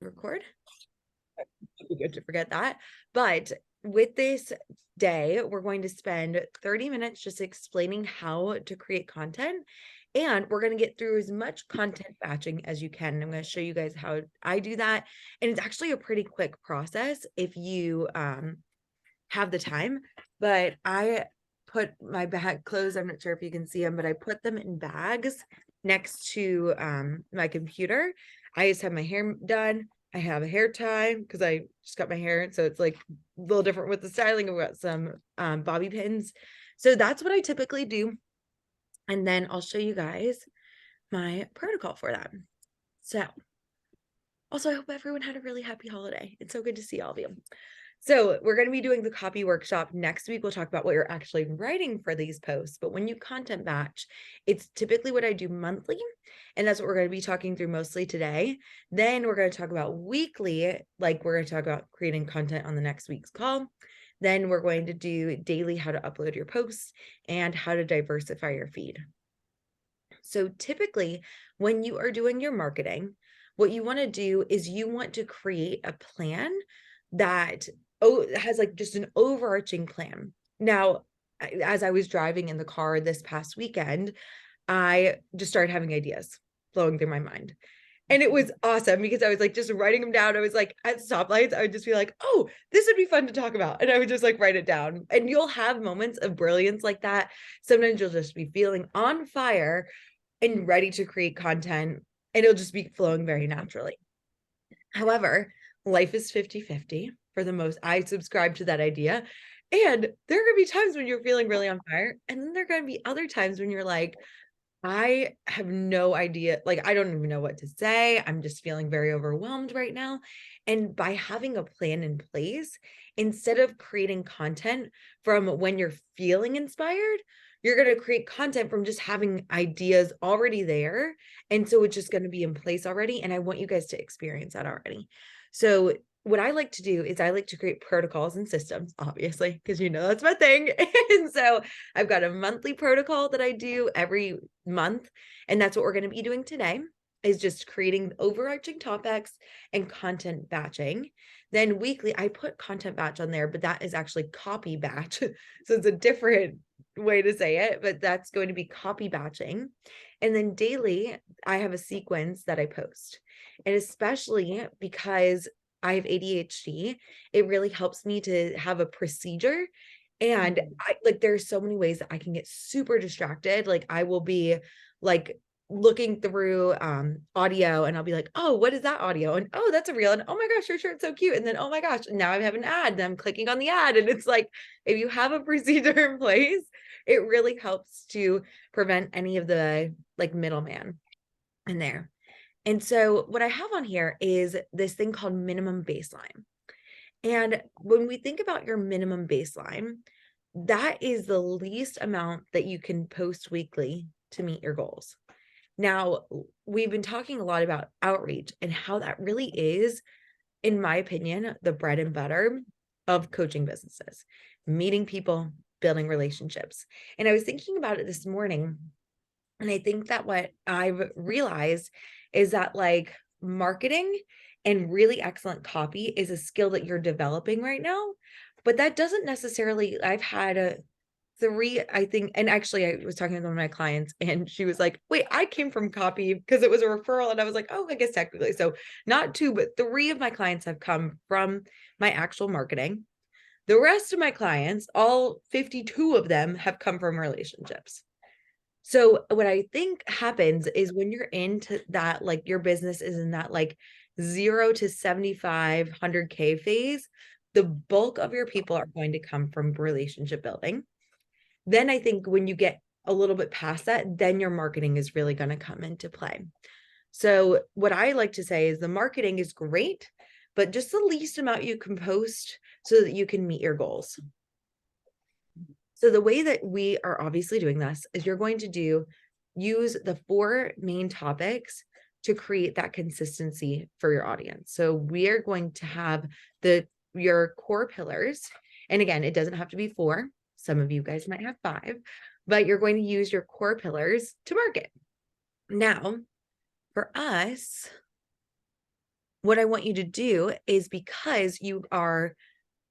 record. It'd be good to forget that. But with this day, we're going to spend 30 minutes just explaining how to create content. And we're going to get through as much content batching as you can. I'm going to show you guys how I do that. And it's actually a pretty quick process if you have the time. But I put my bag clothes, I'm not sure if you can see them, but I put them in bags next to my computer. I just have my hair done. I have a hair tie because I just got my hair. So it's like a little different with the styling. I've got some bobby pins. So that's what I typically do. And then I'll show you guys my protocol for that. So also, I hope everyone had a really happy holiday. It's so good to see all of you. So we're going to be doing the copy workshop next week. We'll talk about what you're actually writing for these posts. But when you content batch, it's typically what I do monthly. And that's what we're going to be talking through mostly today. Then we're going to talk about weekly, like we're going to talk about creating content on the next week's call. Then we're going to do daily how to upload your posts and how to diversify your feed. So typically, when you are doing your marketing, what you want to do is you want to create a plan that has like just an overarching plan. Now, as I was driving in the car this past weekend, I just started having ideas flowing through my mind. And it was awesome because I was like just writing them down. I was like at stoplights, I would just be like, oh, this would be fun to talk about. And I would just like write it down. And you'll have moments of brilliance like that. Sometimes you'll just be feeling on fire and ready to create content, and it'll just be flowing very naturally. However, life is 50-50 for the most. I subscribe to that idea. And there are going to be times when you're feeling really on fire. And then there are going to be other times when you're like, I have no idea. Like, I don't even know what to say. I'm just feeling very overwhelmed right now. And by having a plan in place, instead of creating content from when you're feeling inspired, you're going to create content from just having ideas already there. And so it's just going to be in place already. And I want you guys to experience that already. So what I like to do is I like to create protocols and systems, obviously, because you know that's my thing. And so I've got a monthly protocol that I do every month. And that's what we're going to be doing today is just creating overarching topics and content batching. Then weekly, I put content batch on there, but that is actually copy batch. So it's a different way to say it, but that's going to be copy batching. And then daily, I have a sequence that I post. And especially because I have ADHD, it really helps me to have a procedure. And I like there's so many ways that I can get super distracted. Like I will be like looking through audio and I'll be like, oh, what is that audio? And oh, that's a reel. And oh my gosh, your shirt's so cute. And then oh my gosh, now I have an ad and I'm clicking on the ad. And it's like if you have a procedure in place, it really helps to prevent any of the like middleman in there. And so what I have on here is this thing called minimum baseline. And when we think about your minimum baseline, that is the least amount that you can post weekly to meet your goals. Now, we've been talking a lot about outreach and how that really is, in my opinion, the bread and butter of coaching businesses, meeting people, building relationships. And I was thinking about it this morning. And I think that what I've realized is that like marketing and really excellent copy is a skill that you're developing right now. But that doesn't necessarily, I've had three, I think, and actually I was talking to one of my clients and she was like, wait, I came from copy because it was a referral. And I was like, oh, I guess technically. So not two, but three of my clients have come from my actual marketing. The rest of my clients, all 52 of them have come from relationships. So what I think happens is when you're into that, like your business is in that like 0 to 7,500K phase, the bulk of your people are going to come from relationship building. Then I think when you get a little bit past that, then your marketing is really going to come into play. So what I like to say is the marketing is great, but just the least amount you can post so that you can meet your goals. So the way that we are obviously doing this is you're going to use the 4 main topics to create that consistency for your audience. So we are going to have your core pillars. And again, it doesn't have to be 4. Some of you guys might have 5, but you're going to use your core pillars to market. Now, for us, what I want you to do is, because you are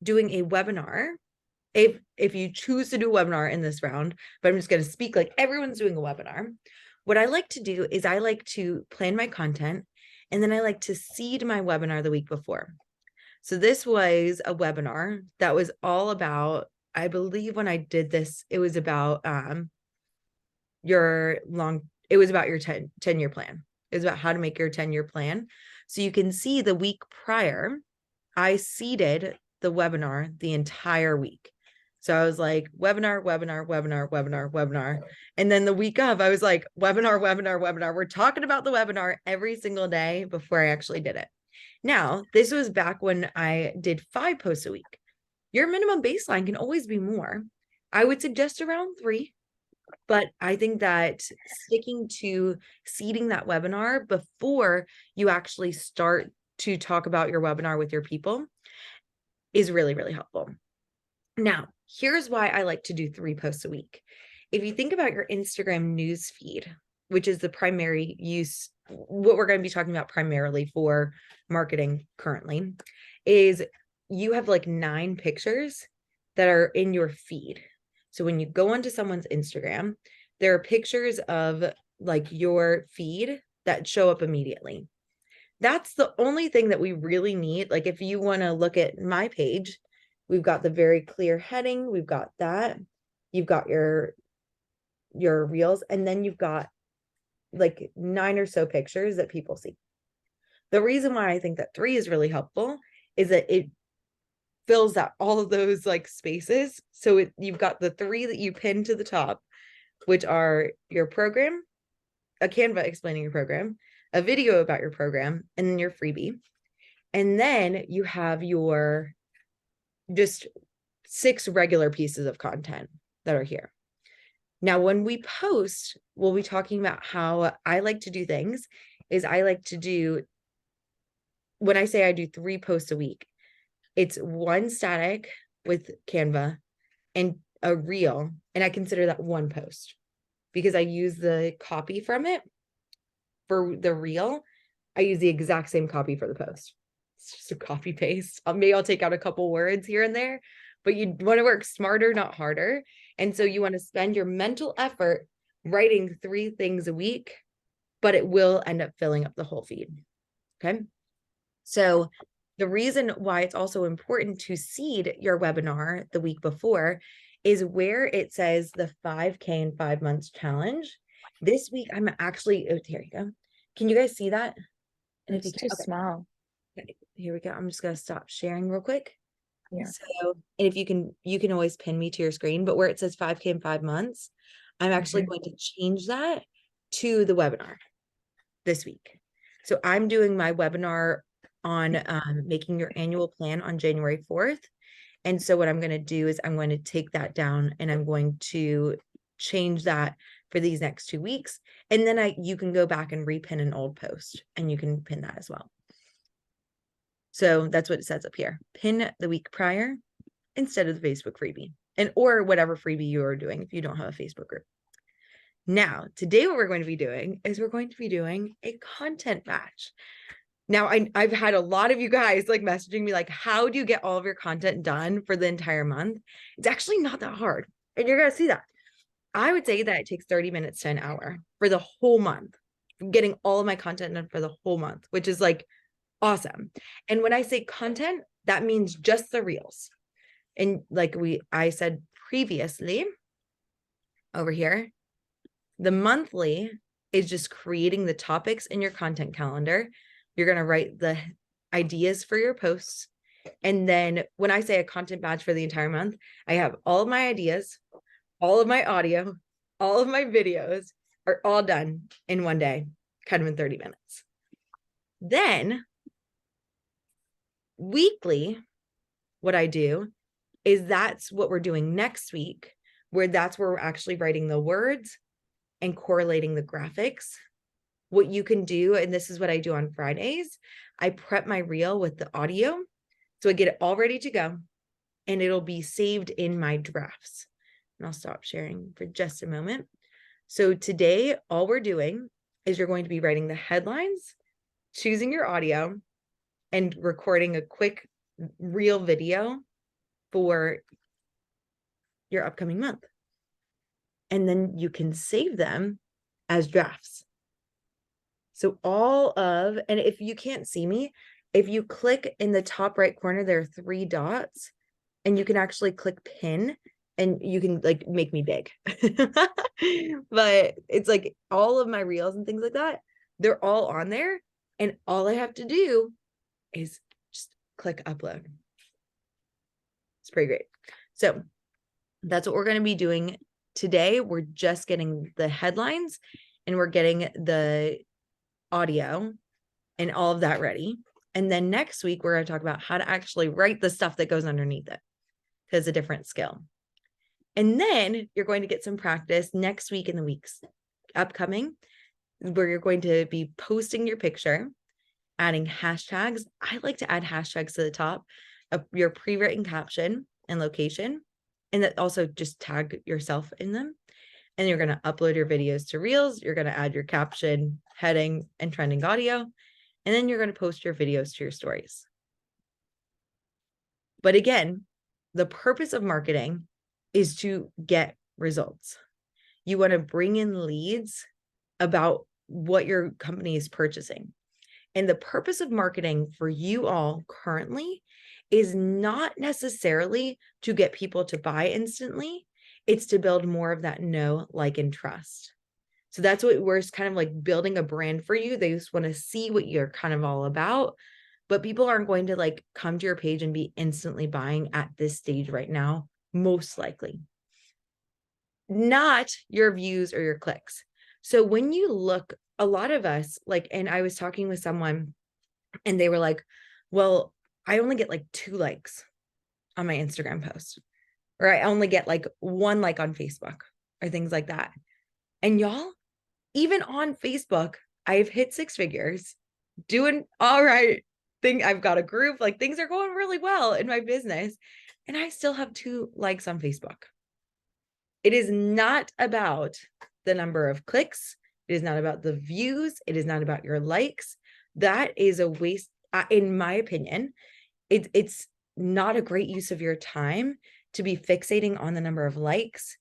doing a webinar, if you choose to do a webinar in this round, but I'm just going to speak like everyone's doing a webinar. What I like to do is I like to plan my content, and then I like to seed my webinar the week before. So this was a webinar that was all about, I believe when I did this, it was about your 10-year plan. It was about how to make your 10-year plan. So you can see the week prior, I seeded the webinar the entire week. So I was like, webinar, webinar, webinar, webinar, webinar. And then the week of, I was like, webinar, webinar, webinar. We're talking about the webinar every single day before I actually did it. Now, this was back when I did 5 posts a week. Your minimum baseline can always be more. I would suggest around 3, but I think that sticking to seeding that webinar before you actually start to talk about your webinar with your people is really, really helpful. Now, here's why I like to do 3 posts a week. If you think about your Instagram news feed, which is the primary use, what we're going to be talking about primarily for marketing currently, is you have like 9 pictures that are in your feed. So when you go onto someone's Instagram, there are pictures of like your feed that show up immediately. That's the only thing that we really need. Like if you want to look at my page, we've got the very clear heading. We've got that. You've got your reels, and then you've got like 9 or so pictures that people see. The reason why I think that 3 is really helpful is that it fills out all of those like spaces. So you've got the 3 that you pin to the top, which are your program, a Canva explaining your program, a video about your program, and then your freebie. And then you have your just 6 regular pieces of content that are here. Now, when we post, we'll be talking about how I like to do things is I like to do, when I say I do 3 posts a week, it's 1 static with Canva and a reel. And I consider that 1 post because I use the copy from it for the reel. I use the exact same copy for the post. It's just a copy paste. Maybe I'll take out a couple words here and there, but you want to work smarter, not harder. And so you want to spend your mental effort writing 3 things a week, but it will end up filling up the whole feed. Okay. So the reason why it's also important to seed your webinar the week before is where it says the 5K in 5 months challenge. This week, I'm actually, oh, here you go. Can you guys see that? And it's too small. Okay, here we go. I'm just going to stop sharing real quick. Yeah. So, and if you can always pin me to your screen, but where it says 5K in 5 months, I'm actually going to change that to the webinar this week. So I'm doing my webinar on making your annual plan on January 4th. And so what I'm going to do is I'm going to take that down and I'm going to change that for these next 2 weeks. And then you can go back and repin an old post and you can pin that as well. So that's what it says up here. Pin the week prior instead of the Facebook freebie, or whatever freebie you are doing if you don't have a Facebook group. Now, today what we're going to be doing is we're going to be doing a content match. Now, I've had a lot of you guys like messaging me like, how do you get all of your content done for the entire month? It's actually not that hard. And you're going to see that. I would say that it takes 30 minutes to an hour for the whole month, getting all of my content done for the whole month, which is like awesome. And when I say content, that means just the reels. And like I said previously over here, the monthly is just creating the topics in your content calendar. You're going to write the ideas for your posts. And then when I say a content batch for the entire month, I have all of my ideas, all of my audio, all of my videos are all done in one day, kind of in 30 minutes. Then weekly, what I do is that's what we're doing next week, where we're actually writing the words and correlating the graphics. What you can do, and this is what I do on Fridays, I prep my reel with the audio. So I get it all ready to go and it'll be saved in my drafts. And I'll stop sharing for just a moment. So today, all we're doing is you're going to be writing the headlines, choosing your audio, and recording a quick reel video for your upcoming month. And then you can save them as drafts. So and if you can't see me, if you click in the top right corner, there are 3 dots and you can actually click pin and you can like make me big. But it's like all of my reels and things like that, they're all on there. And all I have to do is just click upload. It's pretty great. So that's what we're going to be doing today. We're just getting the headlines and we're getting the audio and all of that ready. And then next week, we're going to talk about how to actually write the stuff that goes underneath it, because it's a different skill. And then you're going to get some practice next week in the weeks upcoming, where you're going to be posting your picture, adding hashtags. I like to add hashtags to the top of your pre-written caption and location, and that also just tag yourself in them. And you're going to upload your videos to Reels. You're going to add your caption, heading, and trending audio. And then you're going to post your videos to your stories. But again, the purpose of marketing is to get results. You want to bring in leads about what your company is purchasing. And the purpose of marketing for you all currently is not necessarily to get people to buy instantly. It's to build more of that know, like, and trust. So that's what we're kind of like building a brand for you. They just want to see what you're kind of all about, but people aren't going to like come to your page and be instantly buying at this stage right now, most likely. Not your views or your clicks. So when you look, a lot of us like, and I was talking with someone and they were like, well, I only get like 2 likes on my Instagram post, or I only get like 1 like on Facebook or things like that. And y'all, even on Facebook, I've hit 6 figures, doing all right. I've got a group, like things are going really well in my business. And I still have 2 likes on Facebook. It is not about the number of clicks. It is not about the views. It is not about your likes. That is a waste, in my opinion. It's not a great use of your time to be fixating on the number of likes.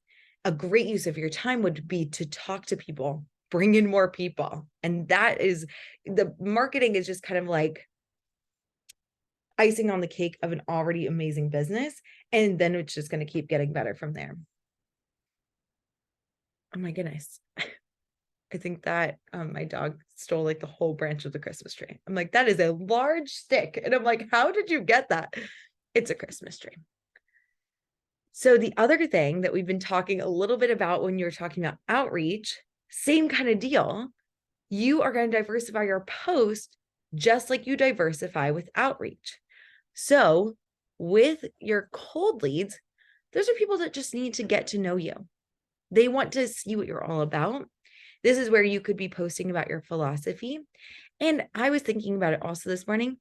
A great use of your time would be to talk to people, bring in more people. And that is, the marketing is just kind of like icing on the cake of an already amazing business. And then it's just going to keep getting better from there. Oh my goodness. I think that my dog stole like the whole branch of the Christmas tree. I'm like, that is a large stick. And I'm like, how did you get that? It's a Christmas tree. So the other thing that we've been talking a little bit about when you're talking about outreach, same kind of deal. You are going to diversify your post just like you diversify with outreach. So with your cold leads, those are people that just need to get to know you. They want to see what you're all about. This is where you could be posting about your philosophy. And I was thinking about it also this morning.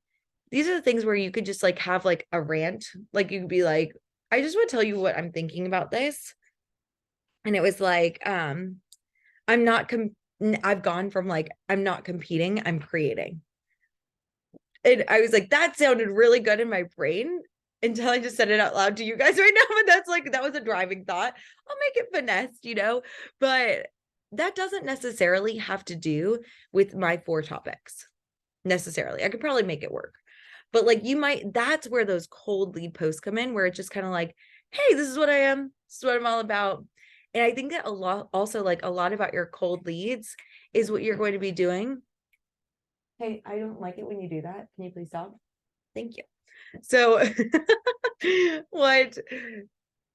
These are the things where you could just like have like a rant. Like you could be like, I just want to tell you what I'm thinking about this. And it was like, I've gone from like, I'm not competing, I'm creating. And I was like, that sounded really good in my brain until I just said it out loud to you guys right now. But that's like, that was a driving thought. I'll make it finessed, but that doesn't necessarily have to do with my 4 topics necessarily. I could probably make it work, but like that's where those cold lead posts come in, where it's just kind of like, hey, this is what I am. This is what I'm all about. And I think that a lot about your cold leads is what you're going to be doing. Hey, I don't like it when you do that. Can you please stop? Thank you. So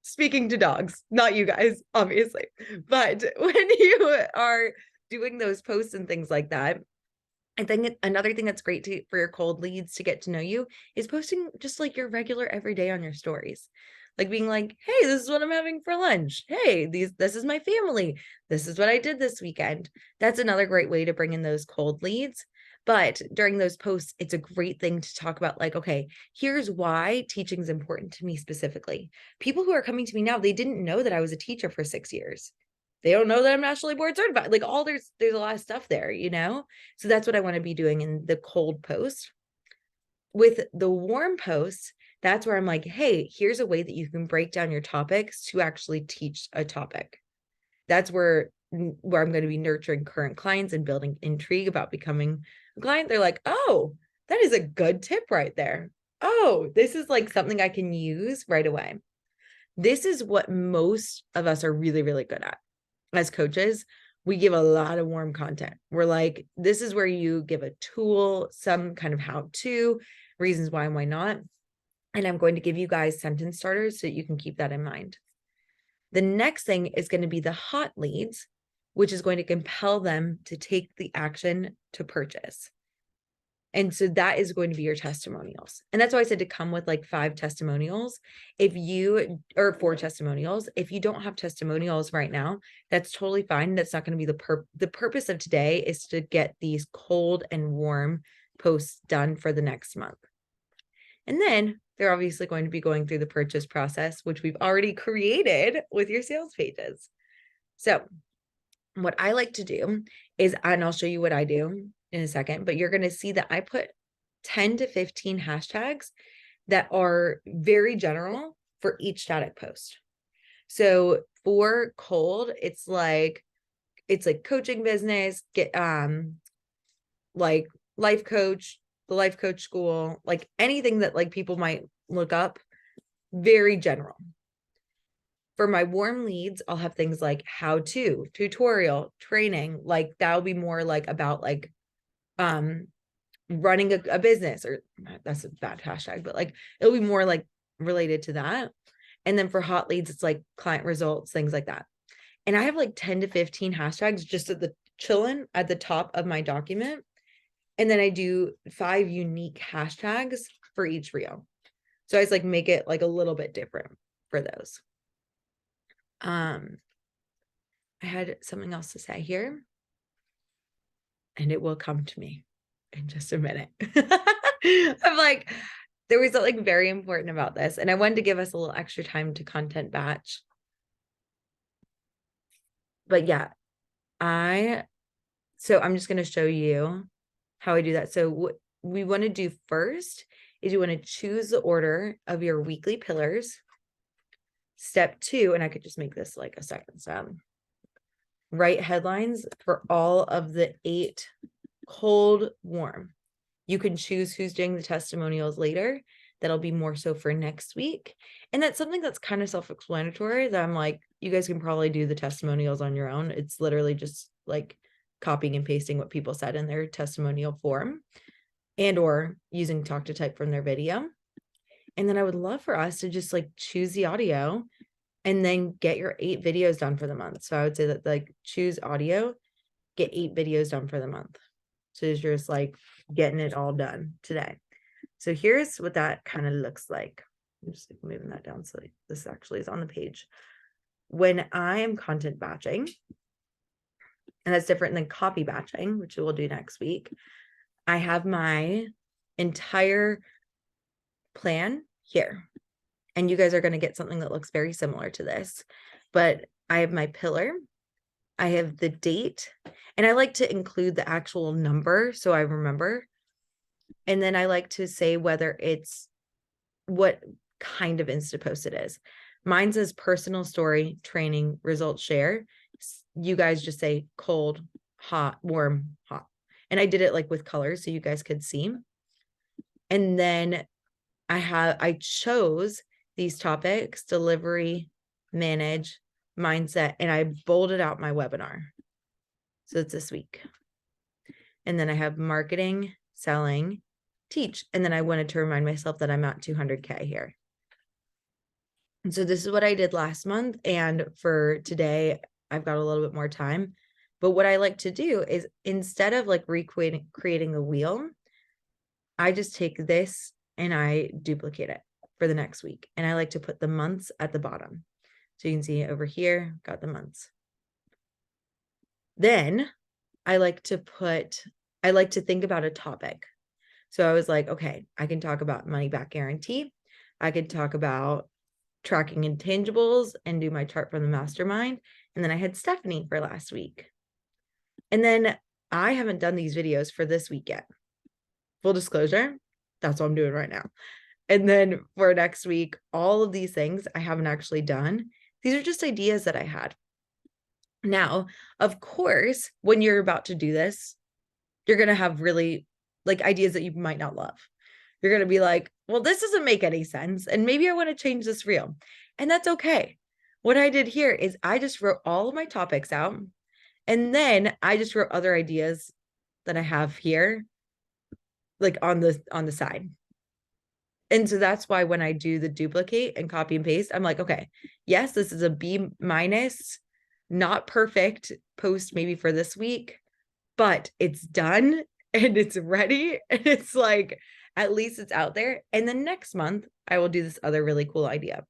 speaking to dogs, not you guys, obviously, but when you are doing those posts and things like that, I think another thing that's great for your cold leads to get to know you is posting just like your regular everyday on your stories. Like being like, hey, this is what I'm having for lunch. Hey, this is my family. This is what I did this weekend. That's another great way to bring in those cold leads. But during those posts, it's a great thing to talk about, like, okay, here's why teaching is important to me specifically. People who are coming to me now, they didn't know that I was a teacher for 6 years. They don't know that I'm nationally board certified. Like there's a lot of stuff there, So that's what I want to be doing in the cold post. With the warm posts, that's where I'm like, hey, here's a way that you can break down your topics to actually teach a topic. That's where I'm going to be nurturing current clients and building intrigue about becoming a client. They're like, oh, that is a good tip right there. Oh, this is like something I can use right away. This is what most of us are really, really good at as coaches. We give a lot of warm content. We're like, this is where you give a tool, some kind of how to, reasons why and why not. And I'm going to give you guys sentence starters so that you can keep that in mind. The next thing is going to be the hot leads, which is going to compel them to take the action to purchase. And so that is going to be your testimonials. And that's why I said to come with like 5 testimonials. Or 4 testimonials, if you don't have testimonials right now, that's totally fine. That's not going to be the purpose of today is to get these cold and warm posts done for the next month. And then they're obviously going to be going through the purchase process, which we've already created with your sales pages. So what I like to do is, and I'll show you what I do in a second, but you're going to see that I put 10 to 15 hashtags that are very general for each static post. So for cold, it's like coaching business, get like life coach, the life coach school, like anything that like people might look up, very general. For my warm leads, I'll have things like how to, tutorial, training, like that'll be more like about like running a business, or that's a bad hashtag, but like it'll be more like related to that. And then for hot leads, it's like client results, things like that. And I have like 10 to 15 hashtags just at the chilling at the top of my document. And then I do 5 unique hashtags for each reel. So I just like make it like a little bit different for those. I had something else to say here, and it will come to me in just a minute. I'm like, there was something very important about this, and I wanted to give us a little extra time to content batch. But yeah, so I'm just going to show you how I do that. So what we want to do first is you want to choose the order of your weekly pillars. Step 2, and I could just make this like a second step. Write headlines for all of the 8 cold, warm. You can choose who's doing the testimonials later. That'll be more so for next week. And that's something that's kind of self-explanatory that I'm like, you guys can probably do the testimonials on your own. It's literally just like copying and pasting what people said in their testimonial form and or using talk to type from their video. And then I would love for us to just like choose the audio and then get your 8 videos done for the month. So I would say that like choose audio, get 8 videos done for the month. So you're just like getting it all done today. So here's what that kind of looks like. I'm just moving that down so this actually is on the page. When I am content batching, and that's different than copy batching, which we'll do next week, I have my entire plan here. And you guys are going to get something that looks very similar to this. But I have my pillar, I have the date, and I like to include the actual number so I remember. And then I like to say whether it's what kind of Insta post it is. Mine says personal story, training, results share. You guys just say cold, hot, warm, hot. And I did it like with colors so you guys could see. And then I chose these topics: delivery, manage, mindset, and I bolded out my webinar. So it's this week. And then I have marketing, selling, teach. And then I wanted to remind myself that I'm at 200K here. And so this is what I did last month. And for today, I've got a little bit more time. But what I like to do is, instead of like creating the wheel, I just take this and I duplicate it for the next week. And I like to put the months at the bottom. So you can see over here, got the months. Then I like to think about a topic. So I was like, okay, I can talk about money back guarantee. I could talk about tracking intangibles and do my chart from the mastermind. And then I had Stephanie for last week. And then I haven't done these videos for this week yet. Full disclosure, That's what I'm doing right now. And then for next week, all of these things I haven't actually done. These are just ideas that I had. Now, of course, when you're about to do this, you're going to have really like ideas that you might not love. You're going to be like, well, this doesn't make any sense. And maybe I want to change this reel. And that's okay. What I did here is I just wrote all of my topics out. And then I just wrote other ideas that I have here, like on the side. And so that's why when I do the duplicate and copy and paste, I'm like, okay, yes, this is a B minus, not perfect post maybe for this week, but it's done and it's ready. And it's like, at least it's out there. And then next month, I will do this other really cool idea.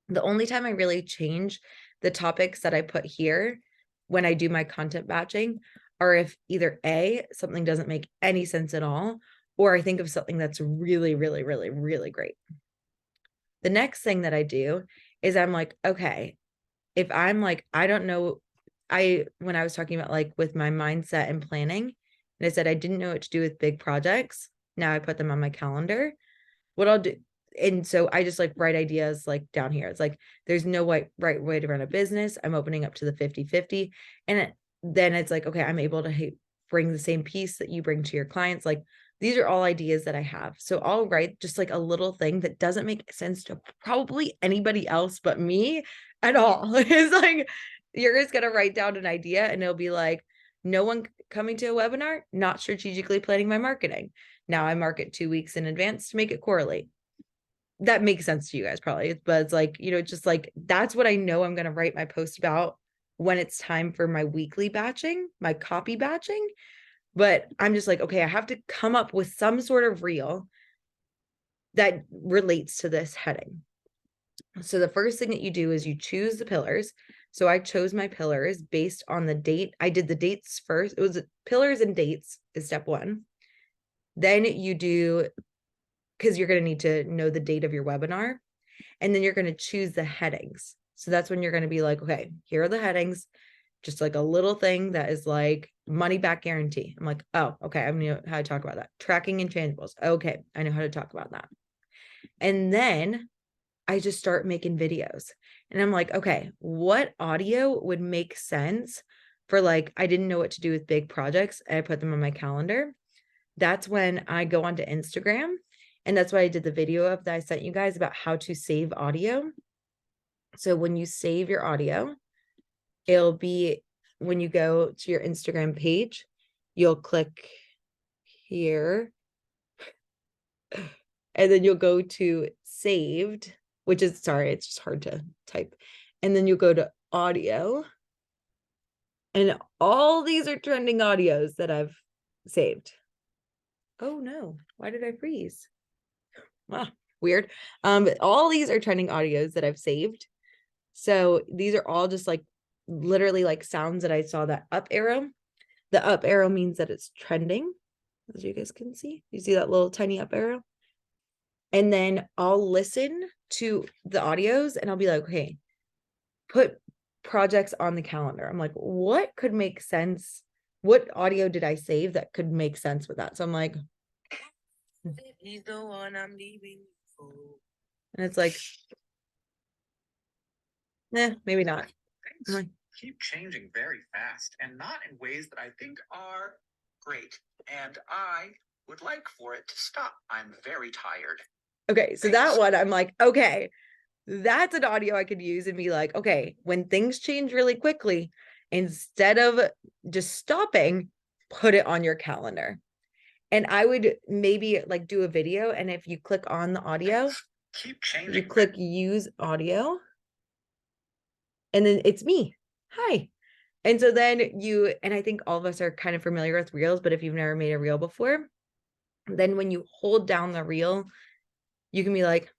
The only time I really change the topics that I put here when I do my content batching are if either A, something doesn't make any sense at all, or I think of something that's really, really, really, really great. The next thing that I do is I'm like, okay, if I'm like, I don't know, when I was talking about like with my mindset and planning, and I said I didn't know what to do with big projects. Now I put them on my calendar. What I'll do, and so I just like write ideas like down here. It's like there's no right way to run a business. I'm opening up to the 50-50. And then it's like, okay, I'm able to bring the same piece that you bring to your clients. Like these are all ideas that I have. So I'll write just like a little thing that doesn't make sense to probably anybody else but me at all. It's like you're just gonna write down an idea and it'll be like, no one coming to a webinar, not strategically planning my marketing. Now I market 2 weeks in advance to make it correlate. That makes sense to you guys probably, but it's like, just like, that's what I know I'm going to write my post about when it's time for my weekly batching, my copy batching. But I'm just like, okay, I have to come up with some sort of reel that relates to this heading. So the first thing that you do is you choose the pillars. So I chose my pillars based on the date. I did the dates first. It was pillars and dates is step 1. Then you do, because you're going to need to know the date of your webinar. And then you're going to choose the headings. So that's when you're going to be like, okay, here are the headings, just like a little thing that is like money back guarantee. I'm like, oh, okay, I know how to talk about that. Tracking intangibles. Okay, I know how to talk about that. And then I just start making videos. And I'm like, okay, what audio would make sense for like, I didn't know what to do with big projects. And I put them on my calendar. That's when I go onto Instagram. And that's why I did the video of that I sent you guys about how to save audio. So when you save your audio, it'll be when you go to your Instagram page, you'll click here. And then you'll go to saved, which is, sorry, it's just hard to type. And then you'll go to audio. And all these are trending audios that I've saved. Oh no, why did I freeze? Wow, weird. But all these are trending audios that I've saved. So these are all just like literally like sounds that I saw that up arrow. The up arrow means that it's trending, as you guys can see. You see that little tiny up arrow? And then I'll listen to the audios and I'll be like, okay, put projects on the calendar. I'm like, what could make sense? What audio did I save that could make sense with that? So I'm like, he's the one I'm leaving for. And it's like, maybe not. Things keep changing very fast and not in ways that I think are great. And I would like for it to stop. I'm very tired. Okay, so that one, I'm like, okay, that's an audio I could use and be like, okay, when things change really quickly, instead of just stopping, put it on your calendar. And I would maybe like do a video. And if you click on the audio, keep changing. You click use audio. And then it's me. Hi. And so then and I think all of us are kind of familiar with reels, but if you've never made a reel before, then when you hold down the reel, you can be like,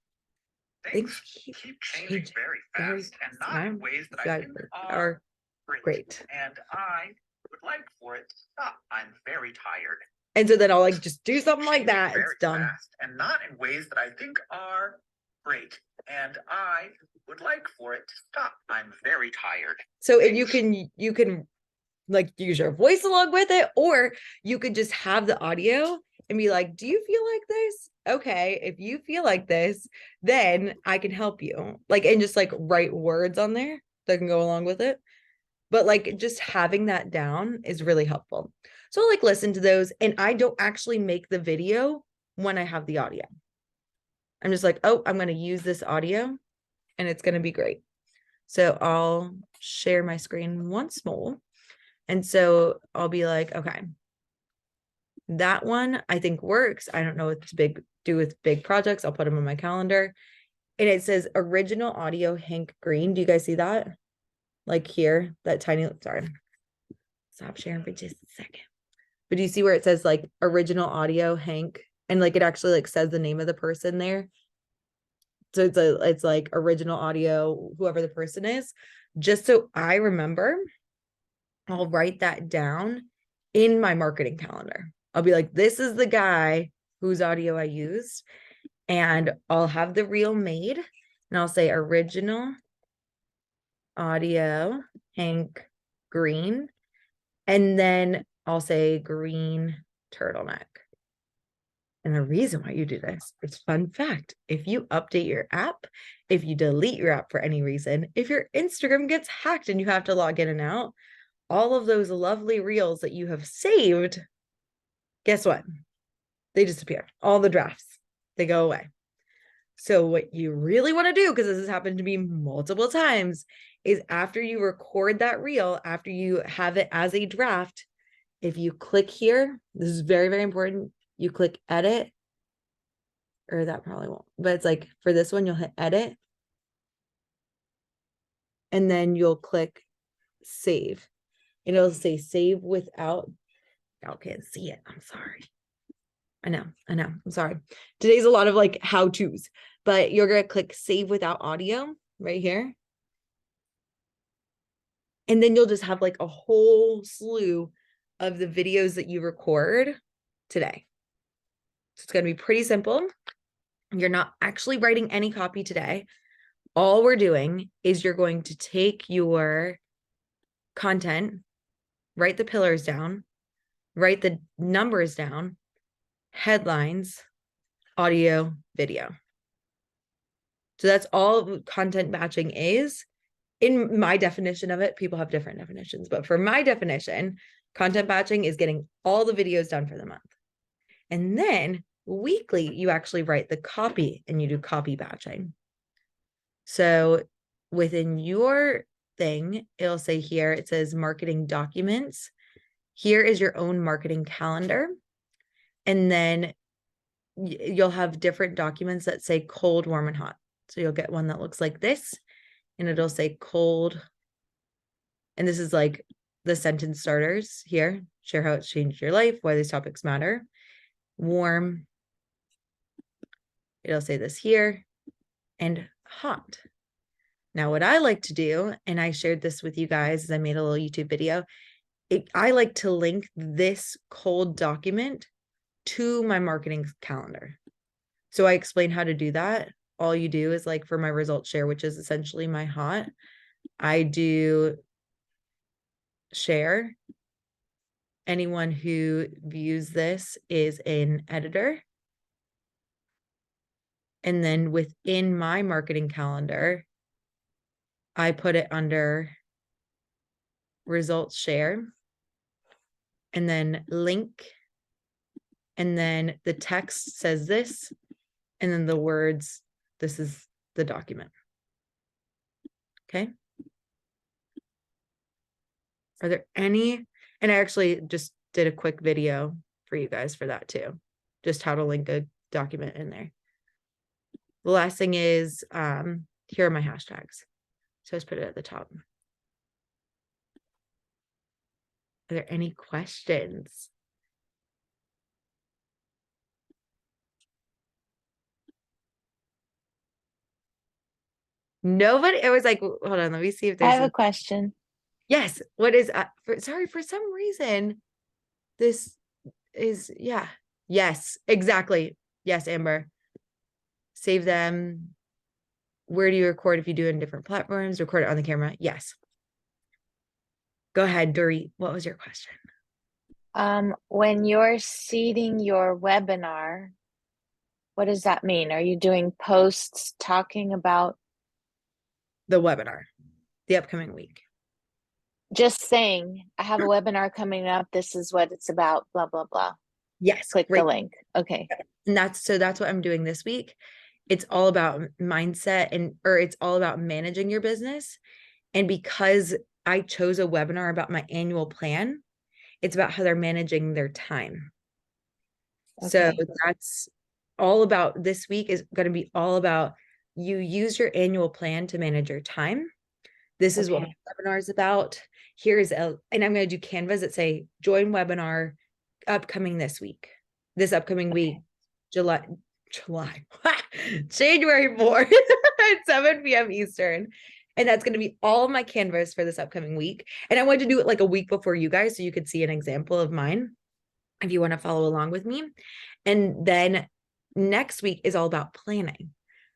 things keep changing very fast and not in ways that I think are great. And I would like for it to stop. I'm very tired. And so then I'll like just do something like that. It's done. And not in ways that I think are great. And I would like for it to stop. I'm very tired. So if you can like use your voice along with it, or you could just have the audio and be like, do you feel like this? Okay, if you feel like this, then I can help you. Like, and just like write words on there that can go along with it. But like just having that down is really helpful. So like listen to those, and I don't actually make the video when I have the audio. I'm just like, oh, I'm going to use this audio and it's going to be great. So I'll share my screen once more. And so I'll be like, okay, that one I think works. I don't know what to do with big projects. I'll put them on my calendar. And it says original audio Hank Green. Do you guys see that? Like here, that tiny, sorry. Stop sharing for just a second. But do you see where it says like original audio Hank? And like it actually like says the name of the person there. So it's like original audio, whoever the person is. Just so I remember, I'll write that down in my marketing calendar. I'll be like, this is the guy whose audio I used. And I'll have the reel made and I'll say original audio Hank Green. And then I'll say green turtleneck. And the reason why you do this, it's fun fact. If you update your app, if you delete your app for any reason, if your Instagram gets hacked and you have to log in and out, all of those lovely reels that you have saved, guess what? They disappear. All the drafts, they go away. So what you really want to do, because this has happened to me multiple times, is after you record that reel, after you have it as a draft, if you click here, this is very, very important. You click edit, or that probably won't, but it's like for this one, you'll hit edit. And then you'll click save. And it'll say save without, y'all can't see it. I'm sorry. I know. I'm sorry. Today's a lot of like how-tos, but you're going to click save without audio right here. And then you'll just have like a whole slew of the videos that you record today. So it's going to be pretty simple. You're not actually writing any copy today. All we're doing is you're going to take your content, write the pillars down, write the numbers down, headlines, audio, video. So that's all content batching is. In my definition of it, people have different definitions, but for my definition, content batching is getting all the videos done for the month. And then weekly, you actually write the copy and you do copy batching. So within your thing, it'll say here, it says marketing documents. Here is your own marketing calendar. And then you'll have different documents that say cold, warm, and hot. So you'll get one that looks like this, and it'll say cold. And this is like the sentence starters here. Share how it's changed your life, why these topics matter. Warm. It'll say this here. And hot. Now, what I like to do, and I shared this with you guys as I made a little YouTube video, I like to link this cold document to my marketing calendar. So I explain how to do that. All you do is like for my results share, which is essentially my hot, I do share. Anyone who views this is an editor. And then within my marketing calendar, I put it under results share, and then link, and then the text says this, and then the words, this is the document. Okay. Are there any, and I actually just did a quick video for you guys for that too, just how to link a document in there. The last thing is, here are my hashtags. So let's put it at the top. Are there any questions? Nobody. It was like, hold on, let me see if I there's have a question. Yes. What is sorry, for some reason this is, yeah. Yes, exactly. Yes, Amber. Save them. Where do you record if you do it in different platforms? Record it on the camera. Yes. Go ahead, Dorit. What was your question? When you're seeding your webinar, what does that mean? Are you doing posts talking about The webinar, the upcoming week. just saying, I have a webinar coming up. This is what it's about, blah, blah, blah. Yes. Click the link. Okay. And that's what I'm doing this week. It's all about mindset or it's all about managing your business. And because I chose a webinar about my annual plan, it's about how they're managing their time. So Okay. that's all about this week is going to be all about you use your annual plan to manage your time. This is what my webinar is about. And I'm going to do canvas that say join webinar upcoming this upcoming week, July, January 4th at 7 p.m. Eastern. And that's going to be all my canvas for this upcoming week. And I wanted to do it like a week before you guys, so you could see an example of mine if you want to follow along with me. And then next week is all about planning.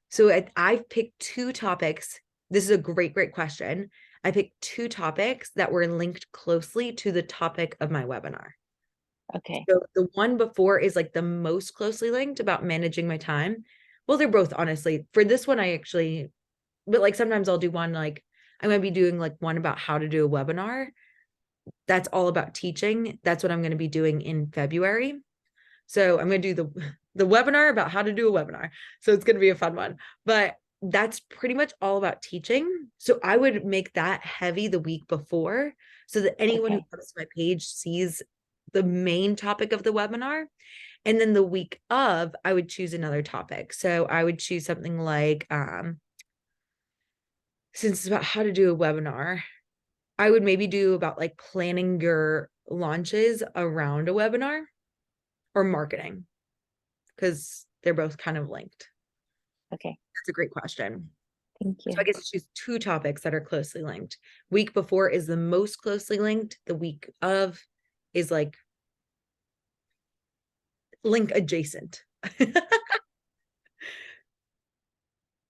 So I've picked 2 topics. This is a great question. I picked 2 topics that were linked closely to the topic of my webinar. Okay. So the one before is like the most closely linked about managing my time. Well, they're both, honestly. For this one, but like sometimes I'll do one, like I'm going to be doing like one about how to do a webinar. That's all about teaching. That's what I'm going to be doing in February. So I'm going to do the webinar about how to do a webinar. So it's going to be a fun one, but that's pretty much all about teaching. So I would make that heavy the week before so that anyone who comes to my page sees the main topic of the webinar. And then the week of, I would choose another topic. So I would choose something like, since it's about how to do a webinar, I would maybe do about like planning your launches around a webinar or marketing, because they're both kind of linked. Okay. That's a great question. Thank you. So I guess it's choose 2 topics that are closely linked. Week before is the most closely linked. The week of is like link adjacent.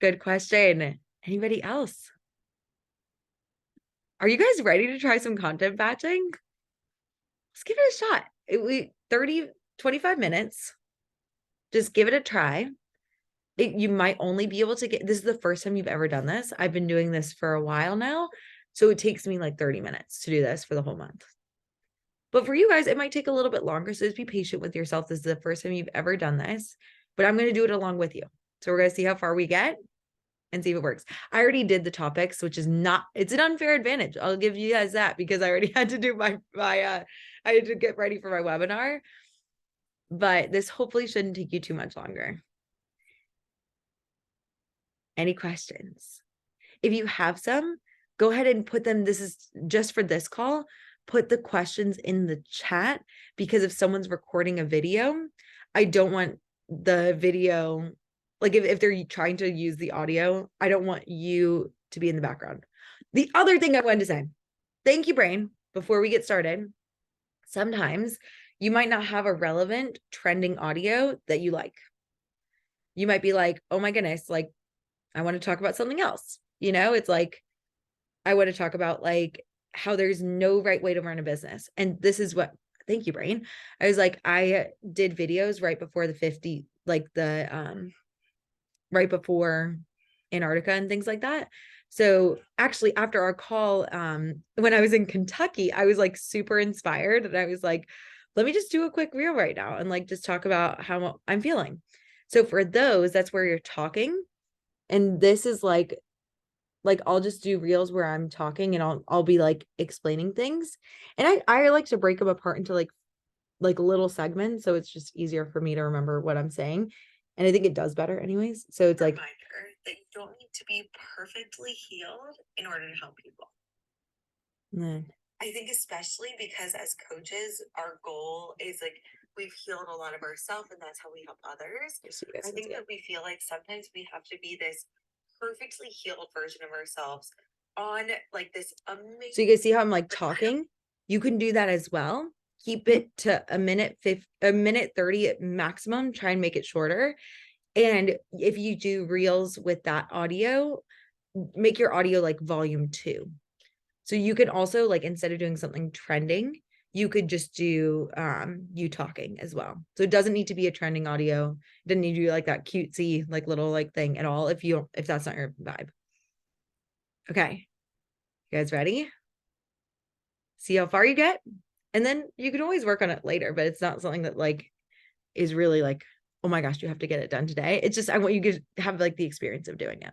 Good question. Anybody else? Are you guys ready to try some content batching? Let's give it a shot. 25 minutes. Just give it a try. You might only be able to this is the first time you've ever done this. I've been doing this for a while now. So it takes me like 30 minutes to do this for the whole month. But for you guys, it might take a little bit longer. So just be patient with yourself. This is the first time you've ever done this, but I'm going to do it along with you. So we're going to see how far we get and see if it works. I already did the topics, which is it's an unfair advantage. I'll give you guys that because I already had to do I had to get ready for my webinar, but this hopefully shouldn't take you too much longer. Any questions? If you have some, go ahead and put them. This is just for this call. Put the questions in the chat, because if someone's recording a video, I don't want the video, like if they're trying to use the audio, I don't want you to be in the background. The other thing I wanted to say, thank you, brain, before we get started. Sometimes you might not have a relevant trending audio that you like. You might be like, oh my goodness, like I want to talk about something else. It's like, I want to talk about like how there's no right way to run a business. And this is thank you, brain. I was like, I did videos right before the 50, like right before Antarctica and things like that. So actually after our call, when I was in Kentucky, I was like super inspired. And I was like, let me just do a quick reel right now and like just talk about how I'm feeling. So for those, that's where you're talking. And this is like I'll just do reels where I'm talking and I'll be like explaining things. And I like to break them apart into like little segments. So it's just easier for me to remember what I'm saying. And I think it does better anyways. So it's like, reminder that you don't need to be perfectly healed in order to help people. I think especially because as coaches, our goal is like we've healed a lot of ourselves and that's how we help others. I think that we feel like sometimes we have to be this perfectly healed version of ourselves on like this amazing. So you guys see how I'm like talking? You can do that as well. Keep it to a minute 30 at maximum. Try and make it shorter. And if you do reels with that audio, make your audio like volume 2. So you can also like, instead of doing something trending, you could just do you talking as well. So it doesn't need to be a trending audio. It doesn't need to be like that cutesy, like little like thing at all if that's not your vibe. Okay. You guys ready? See how far you get? And then you can always work on it later, but it's not something that like is really like, oh my gosh, you have to get it done today. It's just I want you to have like the experience of doing it.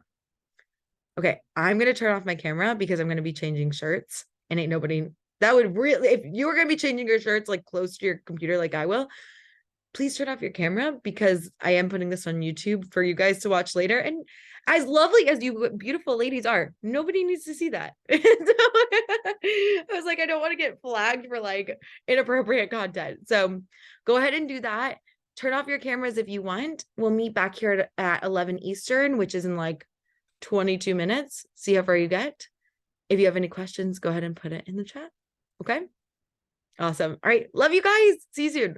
Okay, I'm gonna turn off my camera because I'm gonna be changing shirts and ain't nobody that would really, if you were gonna be changing your shirts like close to your computer like I will, please turn off your camera because I am putting this on YouTube for you guys to watch later. And as lovely as you beautiful ladies are, nobody needs to see that. So, I was like, I don't want to get flagged for like inappropriate content. So go ahead and do that. Turn off your cameras if you want. We'll meet back here at 11 Eastern, which is in like 22 minutes. See how far you get. If you have any questions, go ahead and put it in the chat. Okay. Awesome. All right. Love you guys. See you soon.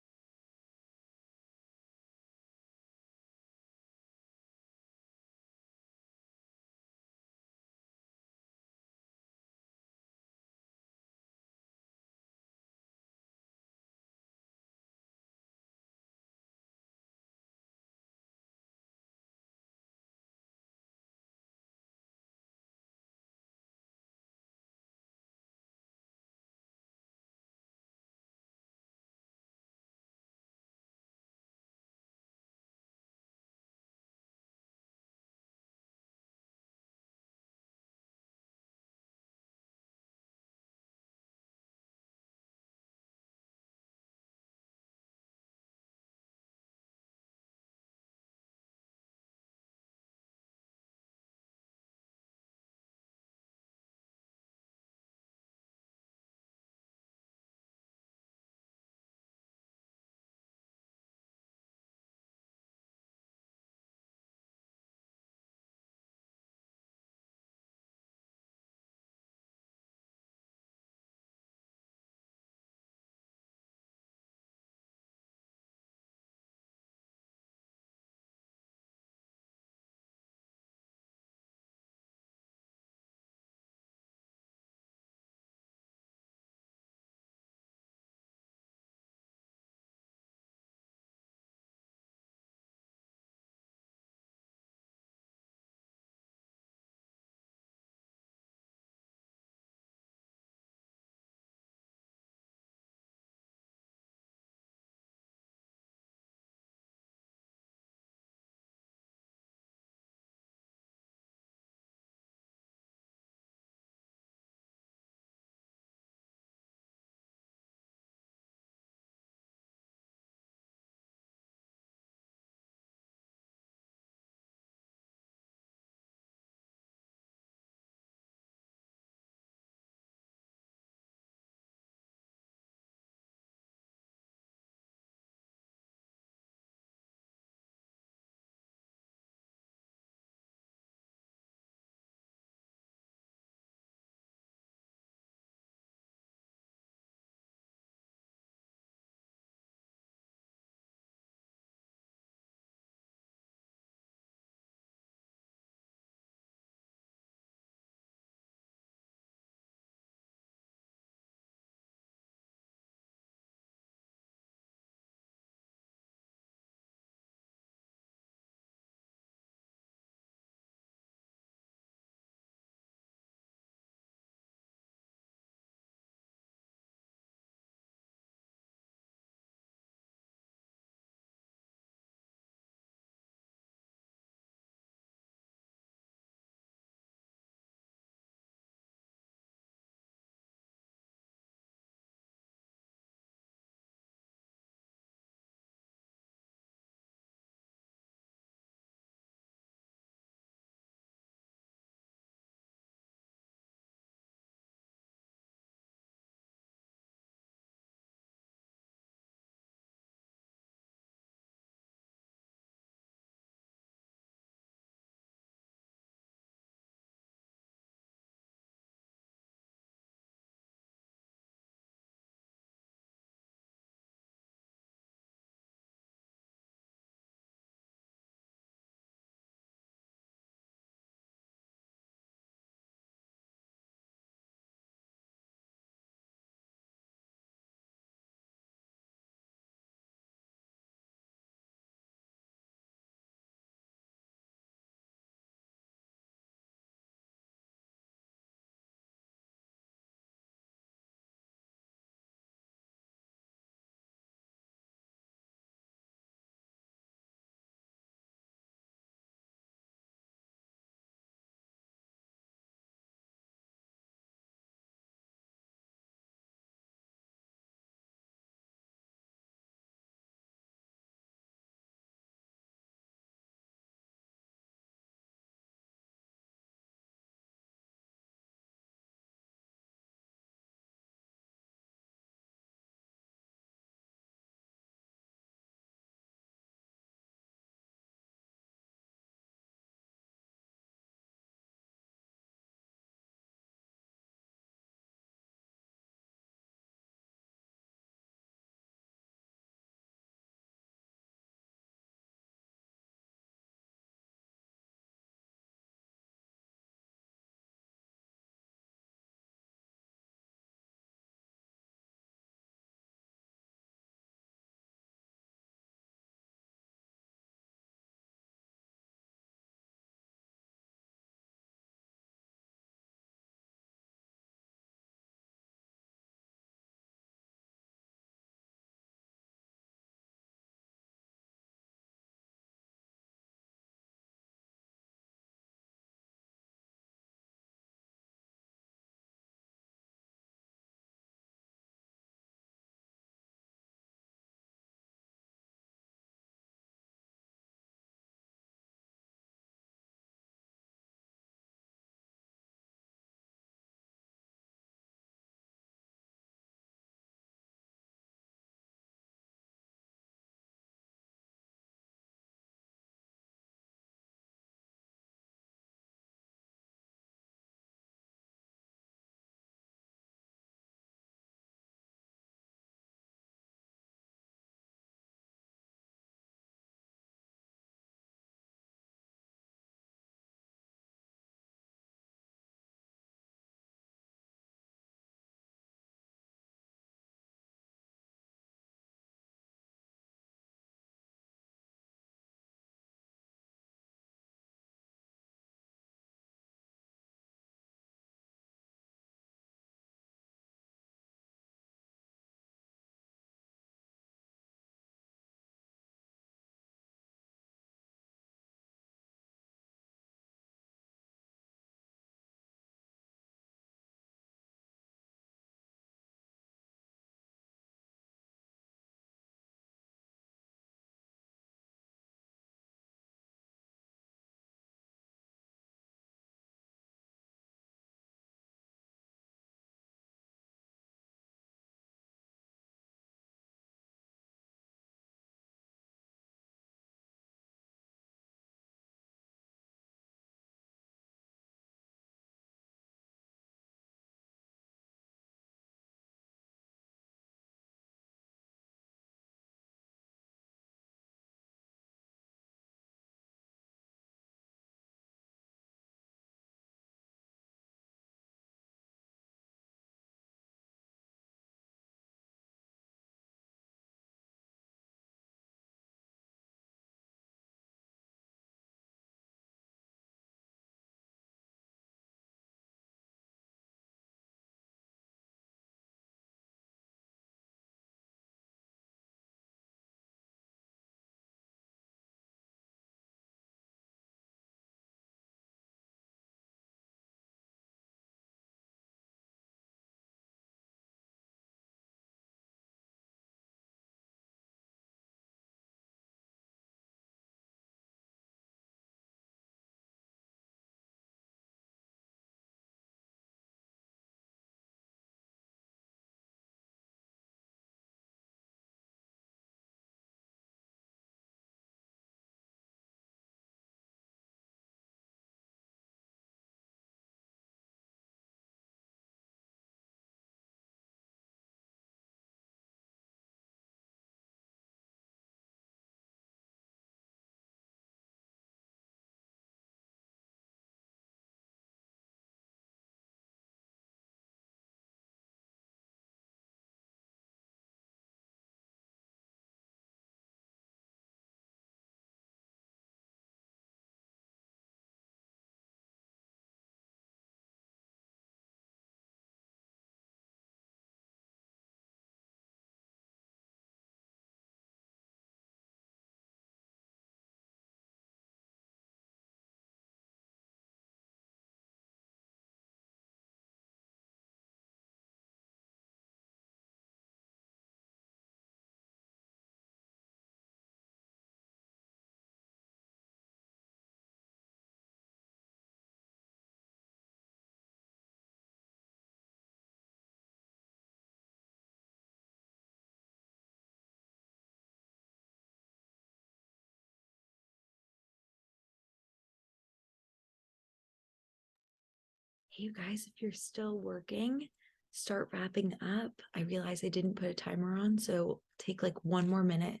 Hey, you guys, if you're still working, start wrapping up. I realize I didn't put a timer on, so take like 1 more minute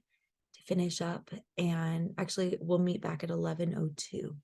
to finish up. And actually, we'll meet back at 11:02.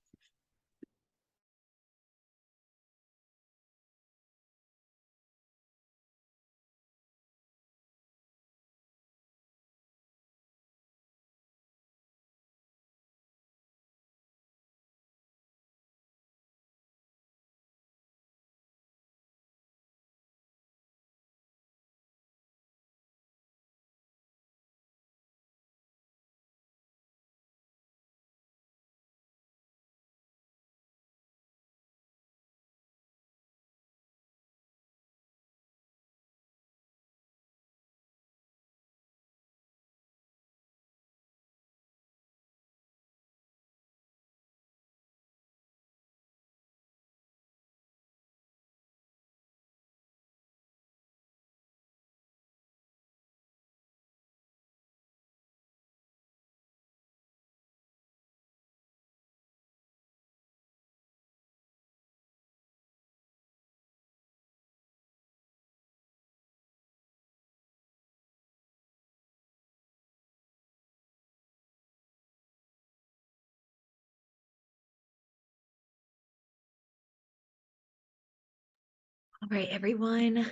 All right, everyone,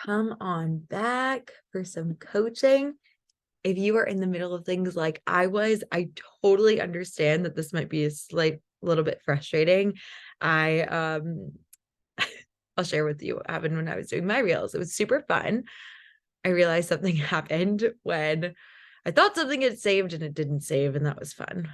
come on back for some coaching. If you are in the middle of things like I was, I totally understand that this might be a little bit frustrating. I'll share with you what happened when I was doing my reels. It was super fun. I realized something happened when I thought something had saved and it didn't save, and that was fun.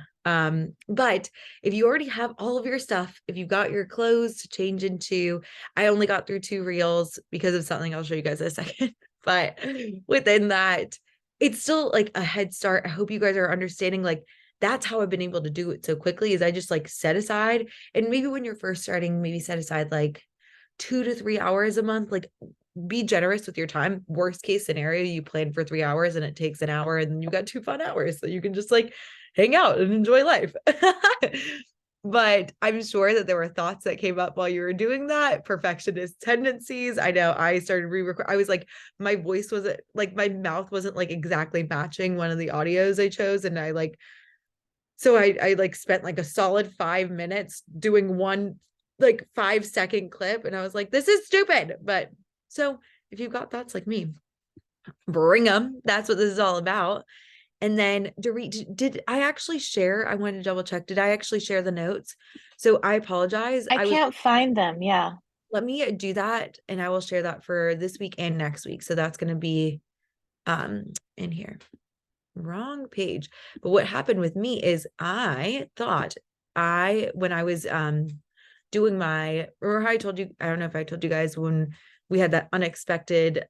But if you already have all of your stuff, if you've got your clothes to change into, I only got through 2 reels because of something I'll show you guys in a second. But within that, it's still like a head start. I hope you guys are understanding, like, that's how I've been able to do it so quickly, is I just like set aside, and maybe when you're first starting, maybe set aside like 2 to 3 hours a month, like be generous with your time. Worst case scenario, you plan for 3 hours and it takes an hour, and then you got 2 fun hours. So you can just like hang out and enjoy life. But I'm sure that there were thoughts that came up while you were doing that, perfectionist tendencies. I know I started re-record. I was like, my voice wasn't like, my mouth wasn't like exactly matching one of the audios I chose. And I like, so I like spent like a solid 5 minutes doing one like 5-second clip. And I was like, this is stupid. But so if you've got thoughts like me, bring them. That's what this is all about. And then Dorit, did I actually share? I wanted to double check. Did I actually share the notes? So I apologize. I can't find them. Yeah. Let me do that, and I will share that for this week and next week. So that's going to be in here. Wrong page. But what happened with me is I thought when I was doing my, or how I told you, I don't know if I told you guys when we had that unexpected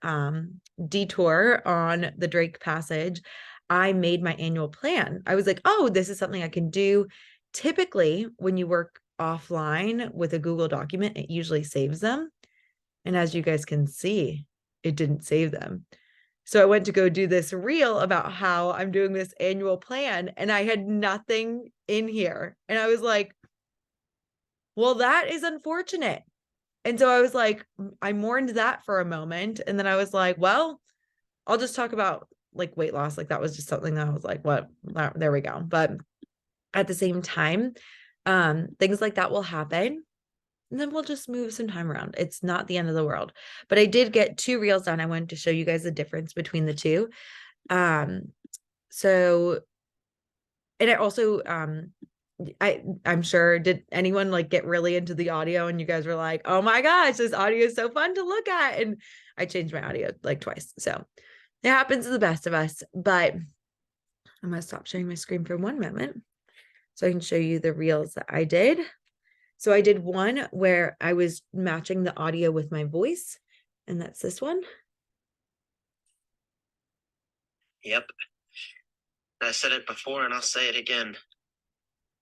detour on the Drake Passage, I made my annual plan. I was like, oh, this is something I can do. Typically, when you work offline with a Google document, it usually saves them. And as you guys can see, it didn't save them. So I went to go do this reel about how I'm doing this annual plan, and I had nothing in here. And I was like, well, that is unfortunate. And so I was like, I mourned that for a moment. And then I was like, well, I'll just talk about like weight loss. Like that was just something that I was like, what, there we go. But at the same time, things like that will happen. And then we'll just move some time around. It's not the end of the world. But I did get 2 reels done. I wanted to show you guys the difference between the two. So, and I also, I'm sure, did anyone like get really into the audio and you guys were like, oh my gosh, this audio is so fun to look at? And I changed my audio like twice. So it happens to the best of us. But I'm going to stop sharing my screen for 1 moment so I can show you the reels that I did. So I did one where I was matching the audio with my voice, and that's this one. Yep. I said it before and I'll say it again.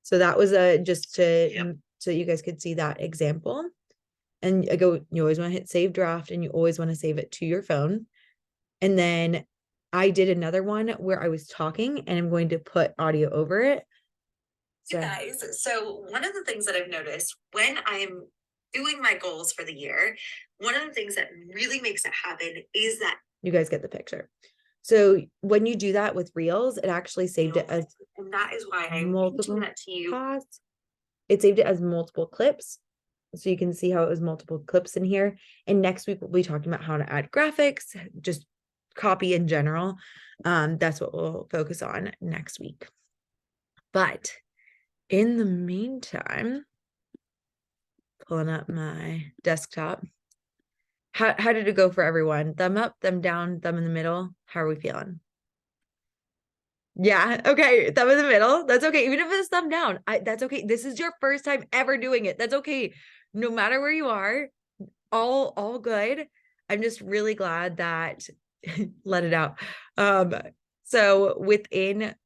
So that was just to so you guys could see that example. And I go, you always want to hit save draft, and you always want to save it to your phone. And then I did another one where I was talking and I'm going to put audio over it. So- Guys, so one of the things that I've noticed when I'm doing my goals for the year, one of the things that really makes it happen is that You guys get the picture. So when you do that with Reels, it actually saved it as and that is why I'm multiple teaching that to you. pause. It saved it as multiple clips. So you can see how it was multiple clips in here. And next week we'll be talking about how to add graphics, just copy in general. That's what we'll focus on next week. But in the meantime, pulling up my desktop. How did it go for everyone? Thumb up, thumb down, thumb in the middle. How are we feeling? Yeah, okay. Thumb in the middle. That's okay. Even if it's thumb down, that's okay. This is your first time ever doing it. That's okay. No matter where you are, all good. I'm just really glad that let it out. So within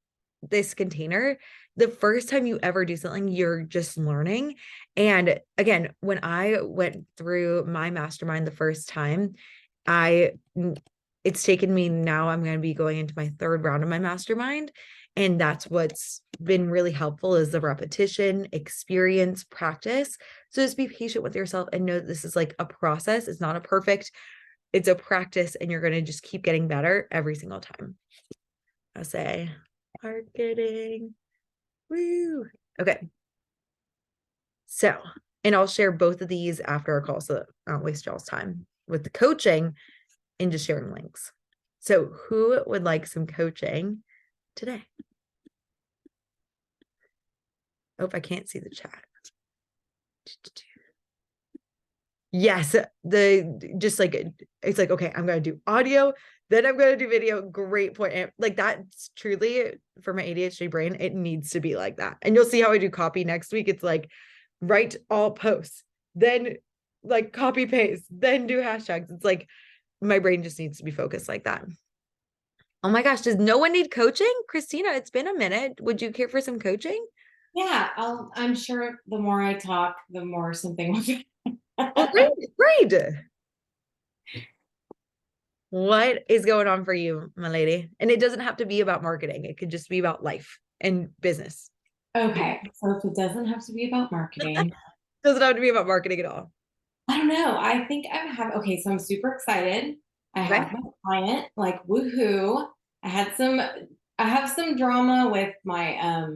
this container, the first time you ever do something, you're just learning. And again, when I went through my mastermind the first time, it's taken me now, I'm going to be going into my third round of my mastermind. And that's what's been really helpful is the repetition, experience, practice. So just be patient with yourself and know that this is like a process. It's not a perfect, it's a practice, and you're going to just keep getting better every single time. I'll say marketing. Woo. Okay. So, and I'll share both of these after our call so that I don't waste y'all's time with the coaching and just sharing links. So who would like some coaching today? Oh, I can't see the chat. Yes, just like, it's like, okay, I'm going to do audio, then I'm going to do video. Great point. And like that's truly for my ADHD brain, it needs to be like that. And you'll see how I do copy next week. It's like write all posts, then like copy paste, then do hashtags. It's like my brain just needs to be focused like that. Oh my gosh, does no one need coaching? Christina, it's been a minute. Would you care for some coaching? Yeah, I'm sure the more I talk, the more something will be. Well, great. What is going on for you, my lady? And it doesn't have to be about marketing. It could just be about life and business. Okay, so if it doesn't have to be about marketing, Doesn't have to be about marketing at all. I don't know. I think okay, so I'm super excited. I Okay. have my client, like woohoo. I have some drama with my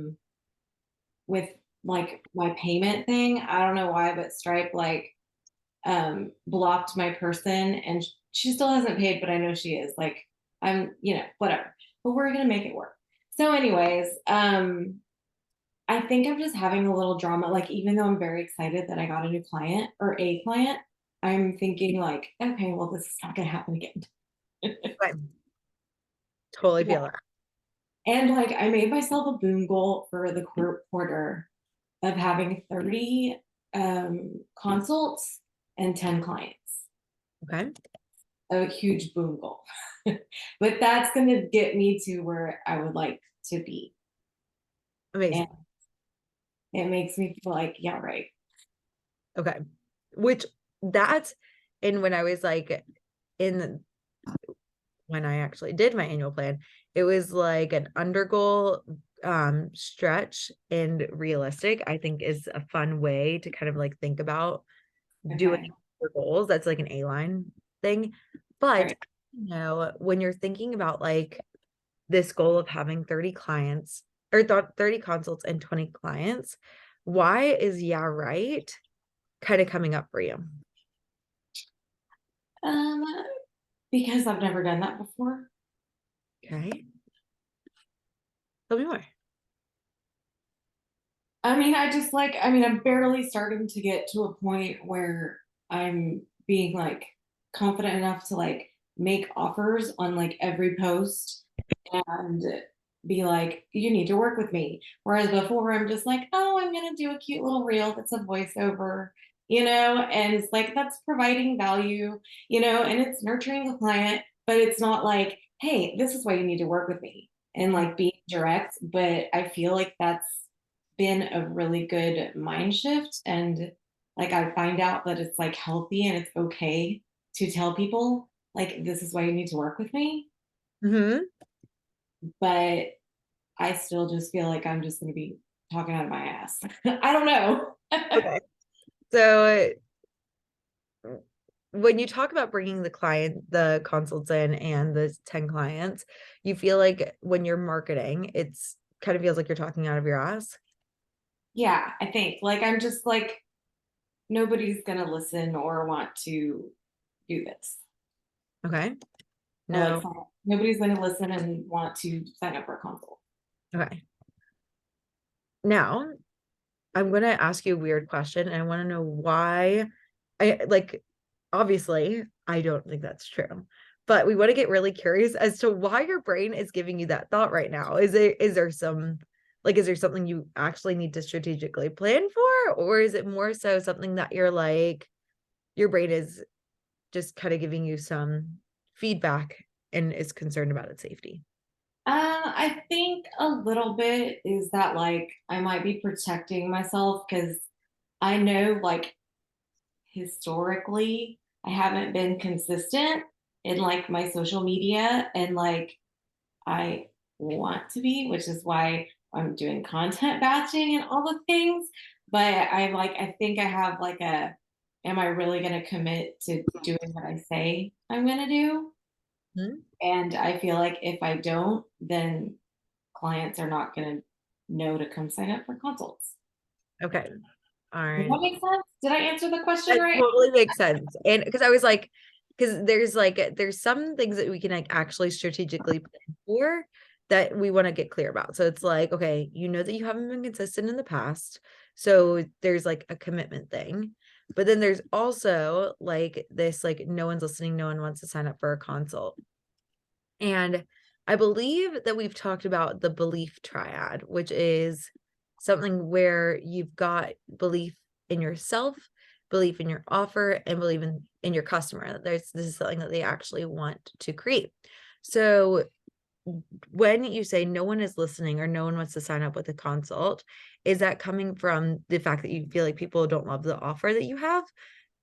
with like my payment thing. I don't know why, but Stripe like blocked my person and she still hasn't paid, but I know she is. Like I'm, whatever. But we're gonna make it work. So anyways, I think I'm just having a little drama. Like, even though I'm very excited that I got a new client or a client, I'm thinking like, okay, well, this is not gonna happen again. Right. Totally feel Yeah. it. And like, I made myself a boom goal for the quarter of having 30 consults and 10 clients. Okay. A huge boom goal. But that's gonna get me to where I would like to be. Amazing. And it makes me feel like, yeah, right. Okay. Which that's, and when I was like when I actually did my annual plan, it was like an under goal stretch and realistic, I think is a fun way to kind of like think about doing your goals. That's like an A-line thing. But Right. when you're thinking about like this goal of having 30 clients or 30 consults and 20 clients, why is yeah right kind of coming up for you? Because I've never done that before. Okay. Tell me more. I mean, I'm barely starting to get to a point where I'm being like confident enough to like make offers on like every post and be like, you need to work with me. Whereas before I'm just like, oh, I'm gonna do a cute little reel that's a voiceover, and it's like that's providing value, and it's nurturing the client, but it's not like, hey, this is why you need to work with me and like being direct. But I feel like that's been a really good mind shift, and like I find out that it's like healthy and it's okay to tell people like this is why you need to work with me. Mm-hmm. But I still just feel like I'm just going to be talking out of my ass. I don't know. Okay. So when you talk about bringing the consults in and the 10 clients, you feel like when you're marketing, it's kind of feels like you're talking out of your ass. Yeah, I think like I'm just like nobody's gonna listen or want to do this. Okay. Or like No. nobody's gonna listen and want to sign up for a consult. Okay. Now, I'm going to ask you a weird question and I want to know why obviously, I don't think that's true. But we want to get really curious as to why your brain is giving you that thought right now. Is there something you actually need to strategically plan for, or is it more so something that you're like your brain is just kind of giving you some feedback and is concerned about its safety? I think a little bit is that like I might be protecting myself because I know like historically I haven't been consistent in like my social media and like I want to be, which is why I'm doing content batching and all the things. But I think I have like am I really going to commit to doing what I say I'm going to do? Hmm? And I feel like if I don't, then clients are not going to know to come sign up for consults. Okay. All Does right. that make sense? Did I answer the question That right? totally makes sense. And because I was like, because there's some things that we can like actually strategically plan for that we want to get clear about. So it's like, okay, you know that you haven't been consistent in the past. So there's like a commitment thing. But then there's also like this, like no one's listening, no one wants to sign up for a consult. And I believe that we've talked about the belief triad, which is something where you've got belief in yourself, belief in your offer, and believe in your customer. This is something that they actually want to create. So when you say no one is listening or no one wants to sign up with a consult, is that coming from the fact that you feel like people don't love the offer that you have,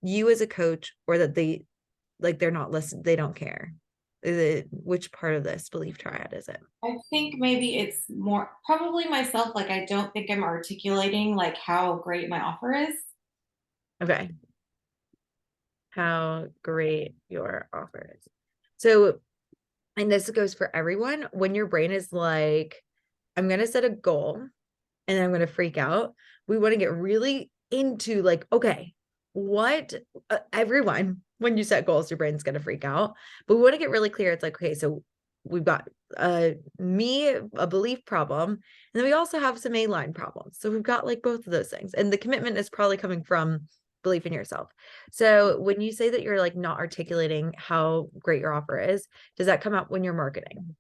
you as a coach, or that they're not listening, they don't care? Is it, which part of this belief triad is it? I think maybe it's more probably myself. Like, I don't think I'm articulating like how great my offer is. Okay. How great your offer is. So, and this goes for everyone, when your brain is like, I'm going to set a goal and I'm going to freak out, we want to get really into like, okay, what everyone, when you set goals, your brain's going to freak out, but we want to get really clear. It's like, okay, so we've got a belief problem, and then we also have some A-line problems. So we've got like both of those things, and the commitment is probably coming from belief in yourself. So when you say that you're like not articulating how great your offer is, does that come out when you're marketing?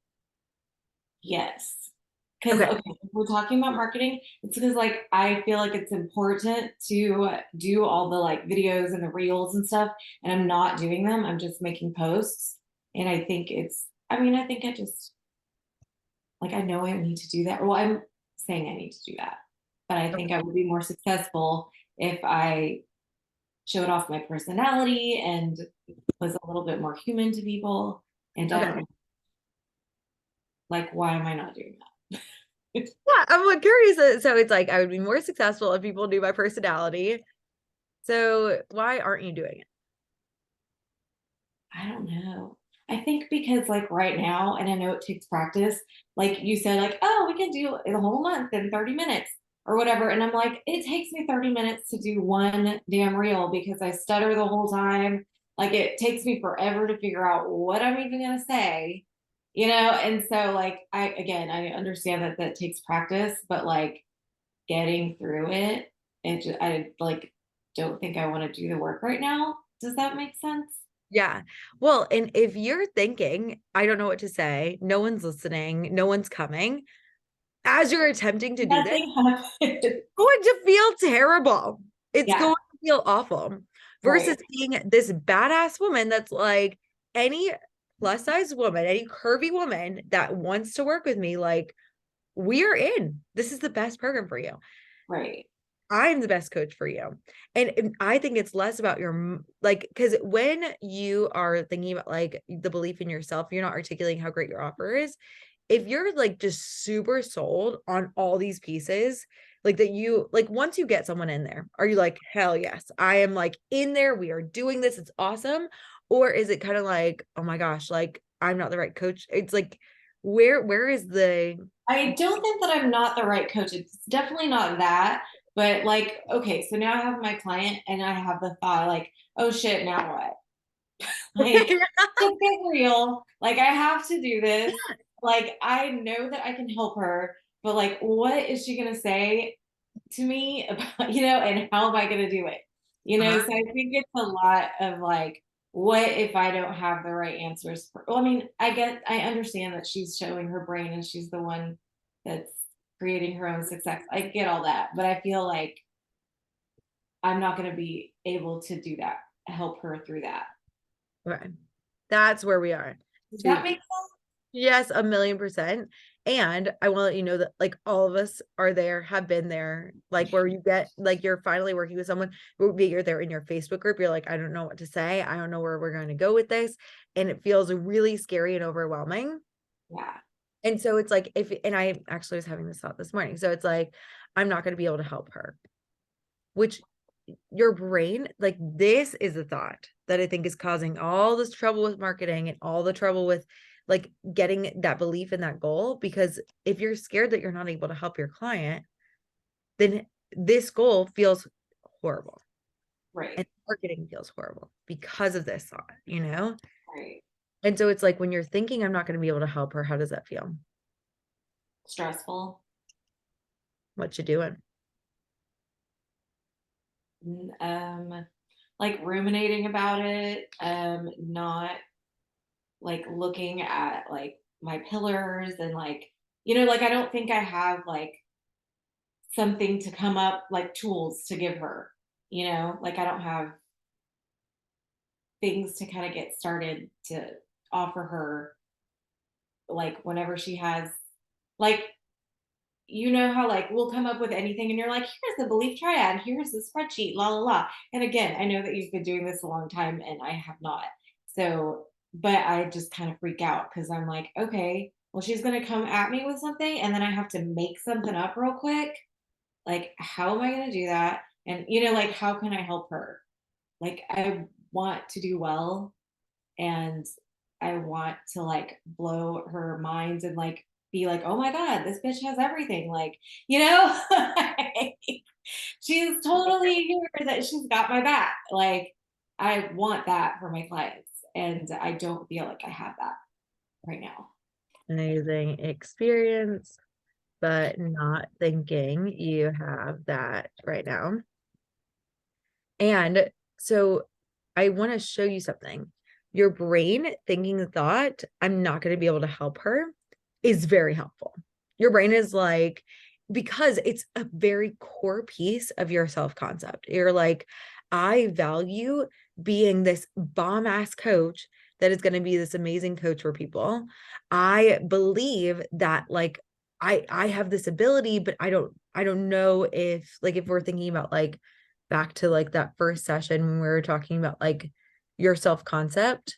Yes. Because Okay. if we're talking about marketing, it's because like I feel like it's important to do all the like videos and the reels and stuff, and I'm not doing them. I'm just making posts, and I think I think I just like I know I need to do that. Well, I'm saying I need to do that, but I think I would be more successful if I showed off my personality and was a little bit more human to people. And I don't know, like, why am I not doing that? Yeah, I'm like curious. So it's like I would be more successful if people knew my personality. So why aren't you doing it? I don't know. I think because like right now, and I know it takes practice, like you said, like, oh, we can do the whole month in 30 minutes or whatever. And I'm like, it takes me 30 minutes to do one damn reel because I stutter the whole time. Like it takes me forever to figure out what I'm even gonna say, and so like I understand that that takes practice, but like getting through it, I like don't think I want to do the work right now. Does that make sense? Yeah. Well, and if you're thinking, I don't know what to say, no one's listening, no one's coming, as you're attempting to do this, Nothing happened. it's going to feel terrible. It's Yeah, going to feel awful versus right. being this badass woman that's like any plus size woman, any curvy woman that wants to work with me, like, we're in. This is the best program for you. Right. I'm the best coach for you. And I think it's less about your, like, because when you are thinking about like the belief in yourself, you're not articulating how great your offer is. If you're like just super sold on all these pieces, Like that you like once you get someone in there, are you like, hell yes, I am like in there, we are doing this, it's awesome? Or is it kind of like, oh my gosh, like I'm not the right coach? It's like where is the I don't think that I'm not the right coach. It's definitely not that. But like, okay, so now I have my client and I have the thought like, oh shit, now what? Like, to get real, like I have to do this. Like I know that I can help her, but like what is she gonna say to me about, and how am I gonna do it? So I think it's a lot of like, what if I don't have the right answers well, I mean, I understand that she's showing her brain and she's the one that's creating her own success. I get all that, but I feel like I'm not gonna be able to do that, help her through that. Okay. That's where we are. Does that make sense? Yes, 1,000,000%. And I want to let you know that like all of us are there, have been there, like where you get like you're finally working with someone, you're there in your Facebook group, you're like, I don't know what to say. I don't know where we're going to go with this. And it feels really scary and overwhelming. Yeah. And so it's like, and I actually was having this thought this morning. So it's like, I'm not going to be able to help her, which your brain, like this is a thought that I think is causing all this trouble with marketing and all the trouble with like getting that belief in that goal. Because if you're scared that you're not able to help your client, then this goal feels horrible. Right. And marketing feels horrible because of this thought, Right. And so it's like when you're thinking I'm not going to be able to help her, how does that feel? Stressful. What you doing? Like ruminating about it, not like looking at like my pillars and like, like I don't think I have like something to come up, like tools to give her, like I don't have things to kind of get started to offer her, like whenever she has like, how like we'll come up with anything and you're like, here's the belief triad, here's the spreadsheet, la la la. And again, I know that you've been doing this a long time and I have not. So, but I just kind of freak out because I'm like, okay, well, she's gonna come at me with something and then I have to make something up real quick. Like, how am I gonna do that? And like how can I help her? Like I want to do well and I want to like blow her mind and like be like, oh my God, this bitch has everything. Like, she's totally here that she's got my back. Like, I want that for my clients. And I don't feel like I have that right now. Amazing experience, but not thinking you have that right now. And so I want to show you something. Your brain thinking the thought, I'm not going to be able to help her, is very helpful. Your brain is like, because it's a very core piece of your self-concept. You're like, I value being this bomb ass coach that is going to be this amazing coach for people. I believe that like I have this ability, but I don't know if like if we're thinking about like back to like that first session when we were talking about like your self-concept.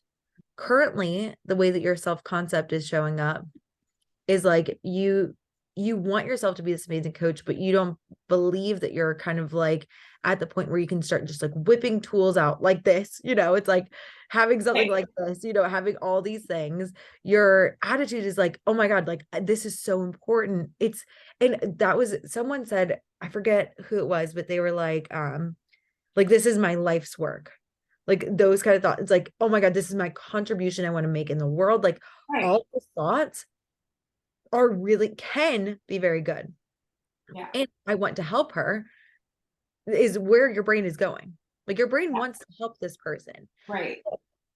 Currently, the way that your self-concept is showing up is like you want yourself to be this amazing coach, but you don't believe that you're kind of like at the point where you can start just like whipping tools out like this, it's like having something like this, having all these things. Your attitude is like, oh my God, like this is so important. And that was, someone said, I forget who it was, but they were like this is my life's work. Like those kind of thoughts. It's like, oh my God, this is my contribution I want to make in the world. Like all those thoughts can be very good. Yeah. And I want to help her is where your brain is going. Like your brain wants to help this person. Right.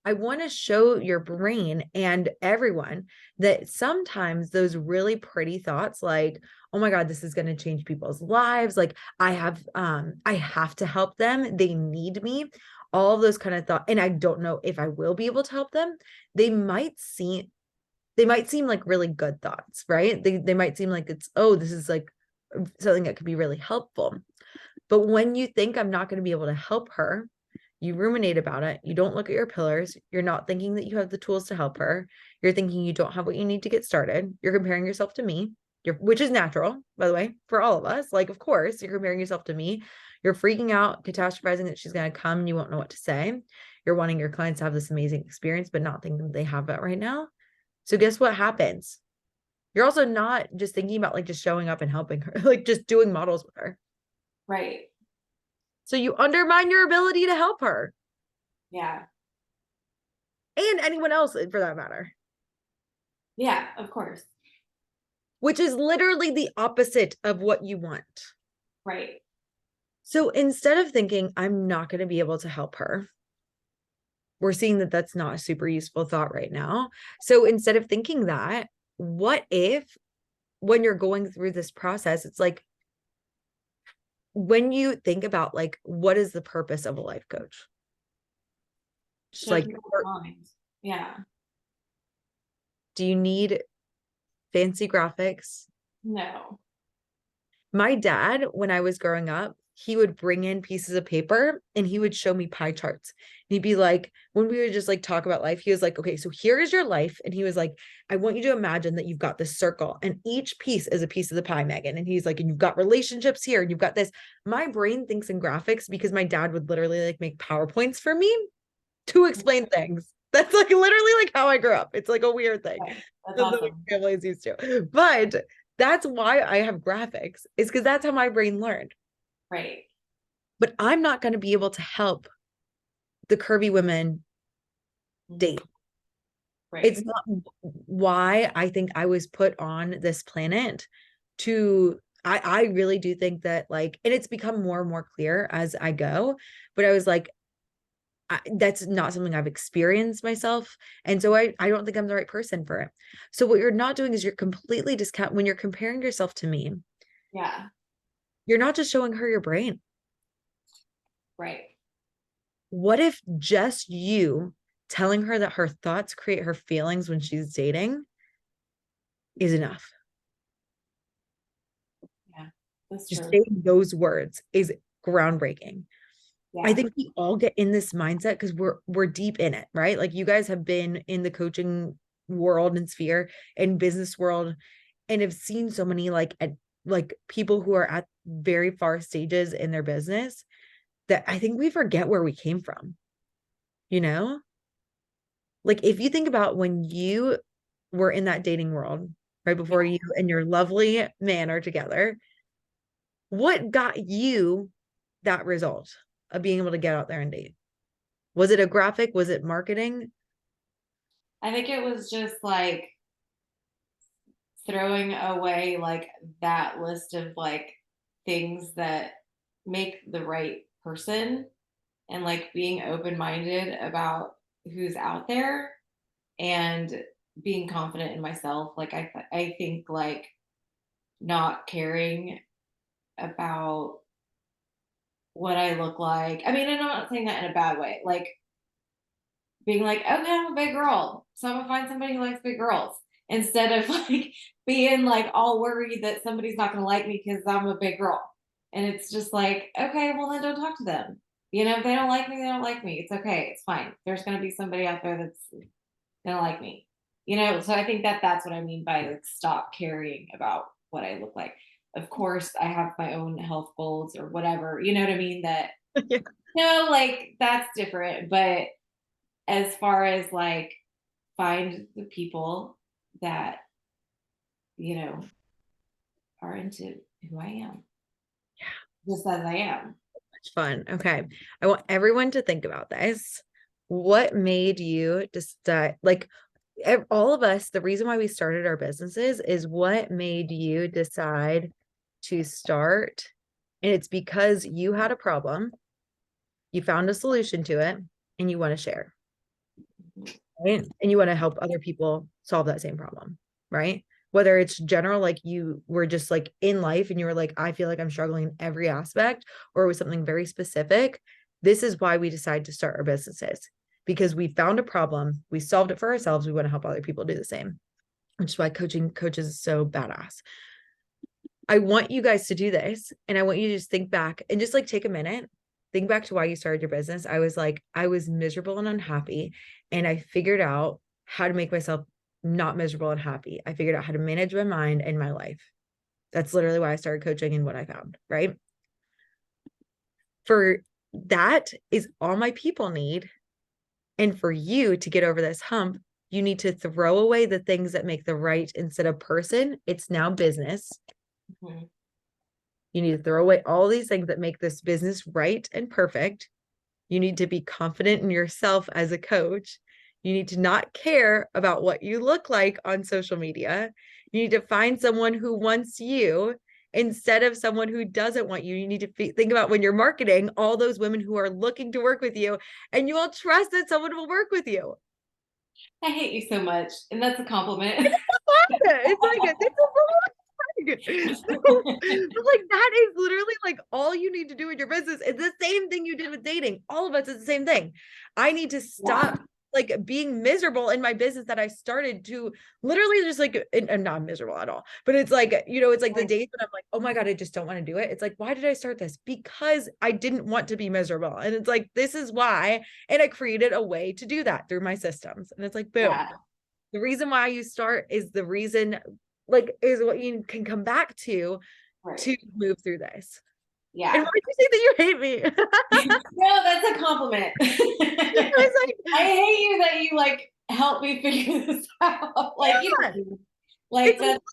I want to show your brain and everyone that sometimes those really pretty thoughts like, oh my God, this is going to change people's lives. Like I have to help them. They need me. All of those kind of thoughts. And I don't know if I will be able to help them. They might seem like really good thoughts, right? They might seem like it's, oh, this is like something that could be really helpful. But when you think I'm not going to be able to help her, you ruminate about it. You don't look at your pillars. You're not thinking that you have the tools to help her. You're thinking you don't have what you need to get started. You're comparing yourself to me. which is natural, by the way, for all of us. Like, of course, you're comparing yourself to me. You're freaking out, catastrophizing that she's going to come and you won't know what to say. You're wanting your clients to have this amazing experience, but not thinking they have that right now. So guess what happens? You're also not just thinking about like just showing up and helping her, like just doing models with her. Right. So you undermine your ability to help her. Yeah. And anyone else for that matter. Yeah, of course. Which is literally the opposite of what you want. Right. So instead of thinking, I'm not going to be able to help her, we're seeing that that's not a super useful thought right now. So instead of thinking that, what if when you're going through this process, it's like, when you think about like, what is the purpose of a life coach? Just like, yeah. do you need fancy graphics? No. My dad, when I was growing up, he would bring in pieces of paper and he would show me pie charts. And he'd be like, when we would just like talk about life, he was like, okay, so here is your life. And he was like, I want you to imagine that you've got this circle and each piece is a piece of the pie, Megan. And he's like, and you've got relationships here and you've got this. My brain thinks in graphics because my dad would literally like make PowerPoints for me to explain things. That's like literally like how I grew up. It's like a weird thing. Right. That's That awesome. families used to. But that's why I have graphics, is because that's how my brain learned. Right. But I'm not going to be able to help the curvy women date. Right. It's not why I think I was put on this planet to, I really do think that like, and it's become more and more clear as I go, but I was like, that's not something I've experienced myself. And so I don't think I'm the right person for it. So what you're not doing is you're completely when you're comparing yourself to me. Yeah. You're not just showing her your brain. Right. What if just you telling her that her thoughts create her feelings when she's dating is enough? Yeah. That's Just true. saying those words is groundbreaking. Yeah. I think we all get in this mindset because we're deep in it, right? Like you guys have been in the coaching world and sphere and business world and have seen so many like people who are at very far stages in their business that I think we forget where we came from. You know? Like if you think about when you were in that dating world, right before you and your lovely man are together, what got you that result of being able to get out there and date? Was it a graphic? Was it marketing? I think it was just like throwing away like that list of like things that make the right person and like being open-minded about who's out there and being confident in myself. Like I think like not caring about what I look like. I mean, and I'm not saying that in a bad way. Like being like, okay, I'm a big girl, so I'm gonna find somebody who likes big girls instead of like being like all worried that somebody's not gonna like me because I'm a big girl. And it's just like, okay, well then don't talk to them. You know, if they don't like me, they don't like me. It's okay. It's fine. There's gonna be somebody out there that's gonna like me. You know, so I think that that's what I mean by like stop caring about what I look like. Of course, I have my own health goals or whatever. You know what I mean? That Yeah. no, like that's different. But as far as like find the people that you know are into who I am. Yeah. Just as I am. Fun. Okay. I want everyone to think about this. What made you decide, like all of us, the reason why we started our businesses is what made you decide to start? And it's because you had a problem, you found a solution to it, and you want to share. Right? And you want to help other people solve that same problem, right? Whether it's general, like you were just like in life and you were like, I feel like I'm struggling in every aspect, or it was something very specific. This is why we decided to start our businesses, because we found a problem, we solved it for ourselves. We want to help other people do the same, which is why coaching coaches is so badass. I want you guys to do this. And I want you to just think back and just like take a minute, think back to why you started your business. I was miserable and unhappy. And I figured out how to make myself not miserable and happy. I figured out how to manage my mind and my life. That's literally why I started coaching and what I found, right? For that is all my people need. And for you to get over this hump, you need to throw away the things that make the right instead of person. It's now business. Mhm. You need to throw away all these things that make this business right and perfect. You need to be confident in yourself as a coach. You need to not care about what you look like on social media. You need to find someone who wants you instead of someone who doesn't want you. You need to think about when you're marketing all those women who are looking to work with you, and you will trust that someone will work with you. I hate you so much, and that's a compliment. It's like it's a but like that is literally like all you need to do in your business. It's the same thing you did with dating. All of us is the same thing. I need to stop like being miserable in my business that I started to literally just like, and not miserable at all, but it's like, it's like the days when I'm like, oh my God, I just don't want to do it. It's like, why did I start this? Because I didn't want to be miserable. And it's like, this is why. And I created a way to do that through my systems. And it's like, boom. Yeah. The reason why you start is the reason, like, is what you can come back to move through this. Yeah. And why did you say that you hate me? No, that's a compliment. I hate you that you like help me figure this out. Like, yeah. Like that's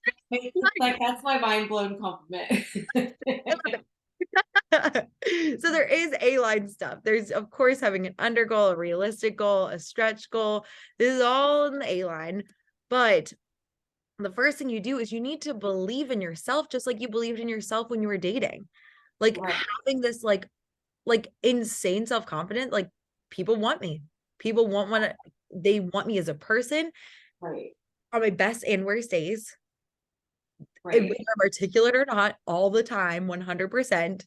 like that's my mind blown compliment. So there is A-line stuff. There's of course having an under goal, a realistic goal, a stretch goal. This is all in the A-line. But the first thing you do is you need to believe in yourself, just like you believed in yourself when you were dating. Like having this like insane self-confidence, like people want me. People they want me as a person. Right. On my best and worst days. Right. Whether I'm articulate or not, all the time, 100%.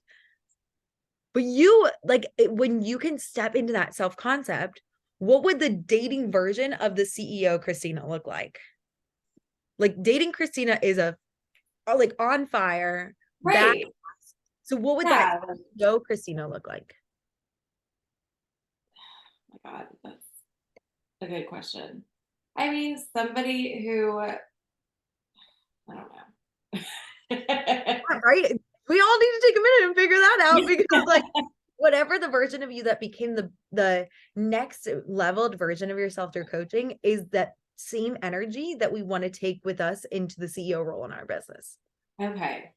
But you like when you can step into that self-concept, what would the dating version of the CEO Christina look like? Like dating Christina is like on fire. Right. So what would that CEO Christina look like? Oh my God, that's a good question. I mean, somebody who I don't know. Right? We all need to take a minute and figure that out because like whatever the version of you that became the next leveled version of yourself through coaching is that same energy that we want to take with us into the CEO role in our business. Okay.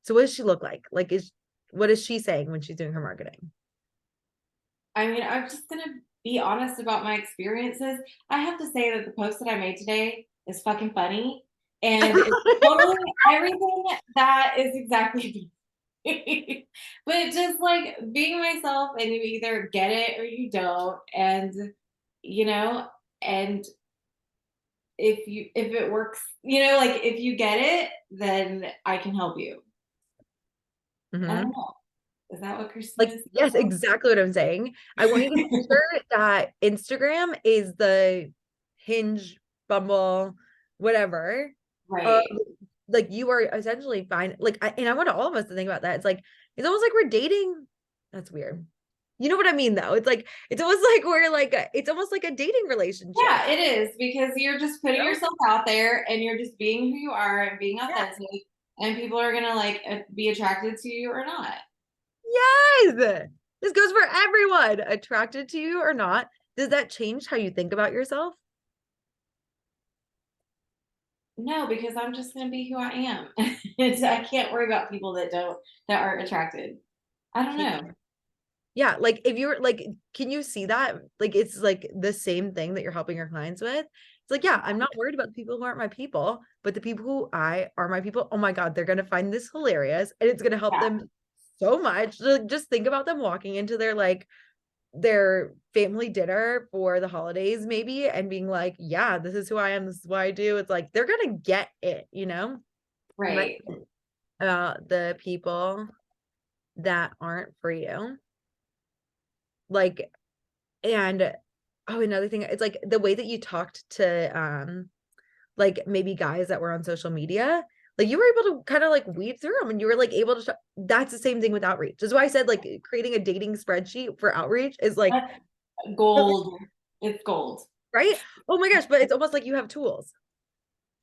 So what does she look like? Like what is she saying when she's doing her marketing? I mean, I'm just gonna be honest about my experiences. I have to say that the post that I made today is fucking funny. And it's totally everything that is exactly but just like being myself, and you either get it or you don't. And and if it works, like if you get it, then I can help you. I don't know. Is that what Christina like, yes, exactly what I'm saying. I want you to picture that Instagram is the Hinge, Bumble, whatever. Right. Like you are essentially fine. Like, and I want all of us to think about that. It's like, it's almost like we're dating. That's weird. You know what I mean, though? It's like, it's almost like we're like, it's almost like a dating relationship. Yeah, it is, because you're just putting yourself out there and you're just being who you are and being authentic, and people are going to like be attracted to you or not. Yes. This goes for everyone, attracted to you or not. Does that change how you think about yourself? No, because I'm just going to be who I am. I can't worry about people that aren't attracted. I don't know. Yeah, like if you're like, can you see that? Like it's like the same thing that you're helping your clients with. It's like, yeah, I'm not worried about the people who aren't my people, but the people who are my people, oh my God, they're gonna find this hilarious and it's gonna help them so much. Like, just think about them walking into their family dinner for the holidays maybe and being like, yeah, this is who I am, this is what I do. It's like they're gonna get it, Right. The people that aren't for you. Like, and another thing, it's like the way that you talked to like maybe guys that were on social media, like you were able to kind of like weed through them and you were like able to that's the same thing with outreach. That's why I said like creating a dating spreadsheet for outreach is like gold. It's gold. Right? Oh my gosh, but it's almost like you have tools.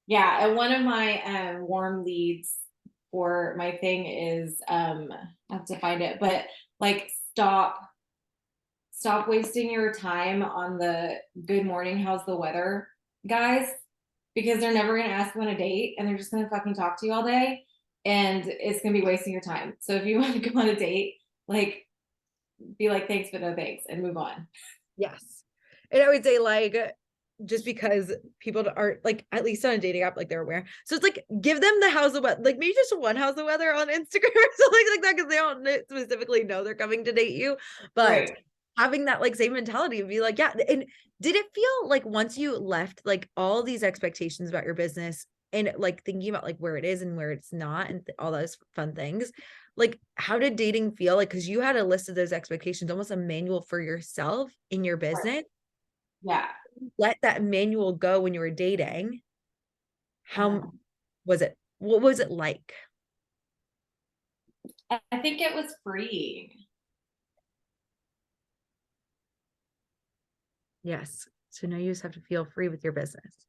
Yeah, and one of my warm leads for my thing is I have to find it, but like stop wasting your time on the good morning, how's the weather guys, because they're never gonna ask you on a date and they're just gonna fucking talk to you all day and it's gonna be wasting your time. So if you want to go on a date, like be like thanks but no thanks and move on. Yes. And I would say like, just because people aren't like, at least on a dating app, like they're aware. So it's like, give them the how's the weather, like maybe just one how's the weather on Instagram or something like that. Cause they don't specifically know they're coming to date you, but Right. having that like same mentality and be like, yeah. And did it feel like once you left like all these expectations about your business and like thinking about like where it is and where it's not and all those fun things, like how did dating feel like, because you had a list of those expectations, almost a manual for yourself in your business, Yeah. let that manual go when you were dating, how Um, was it, what was it like? I think it was freeing. Yes, so now you just have to feel free with your business.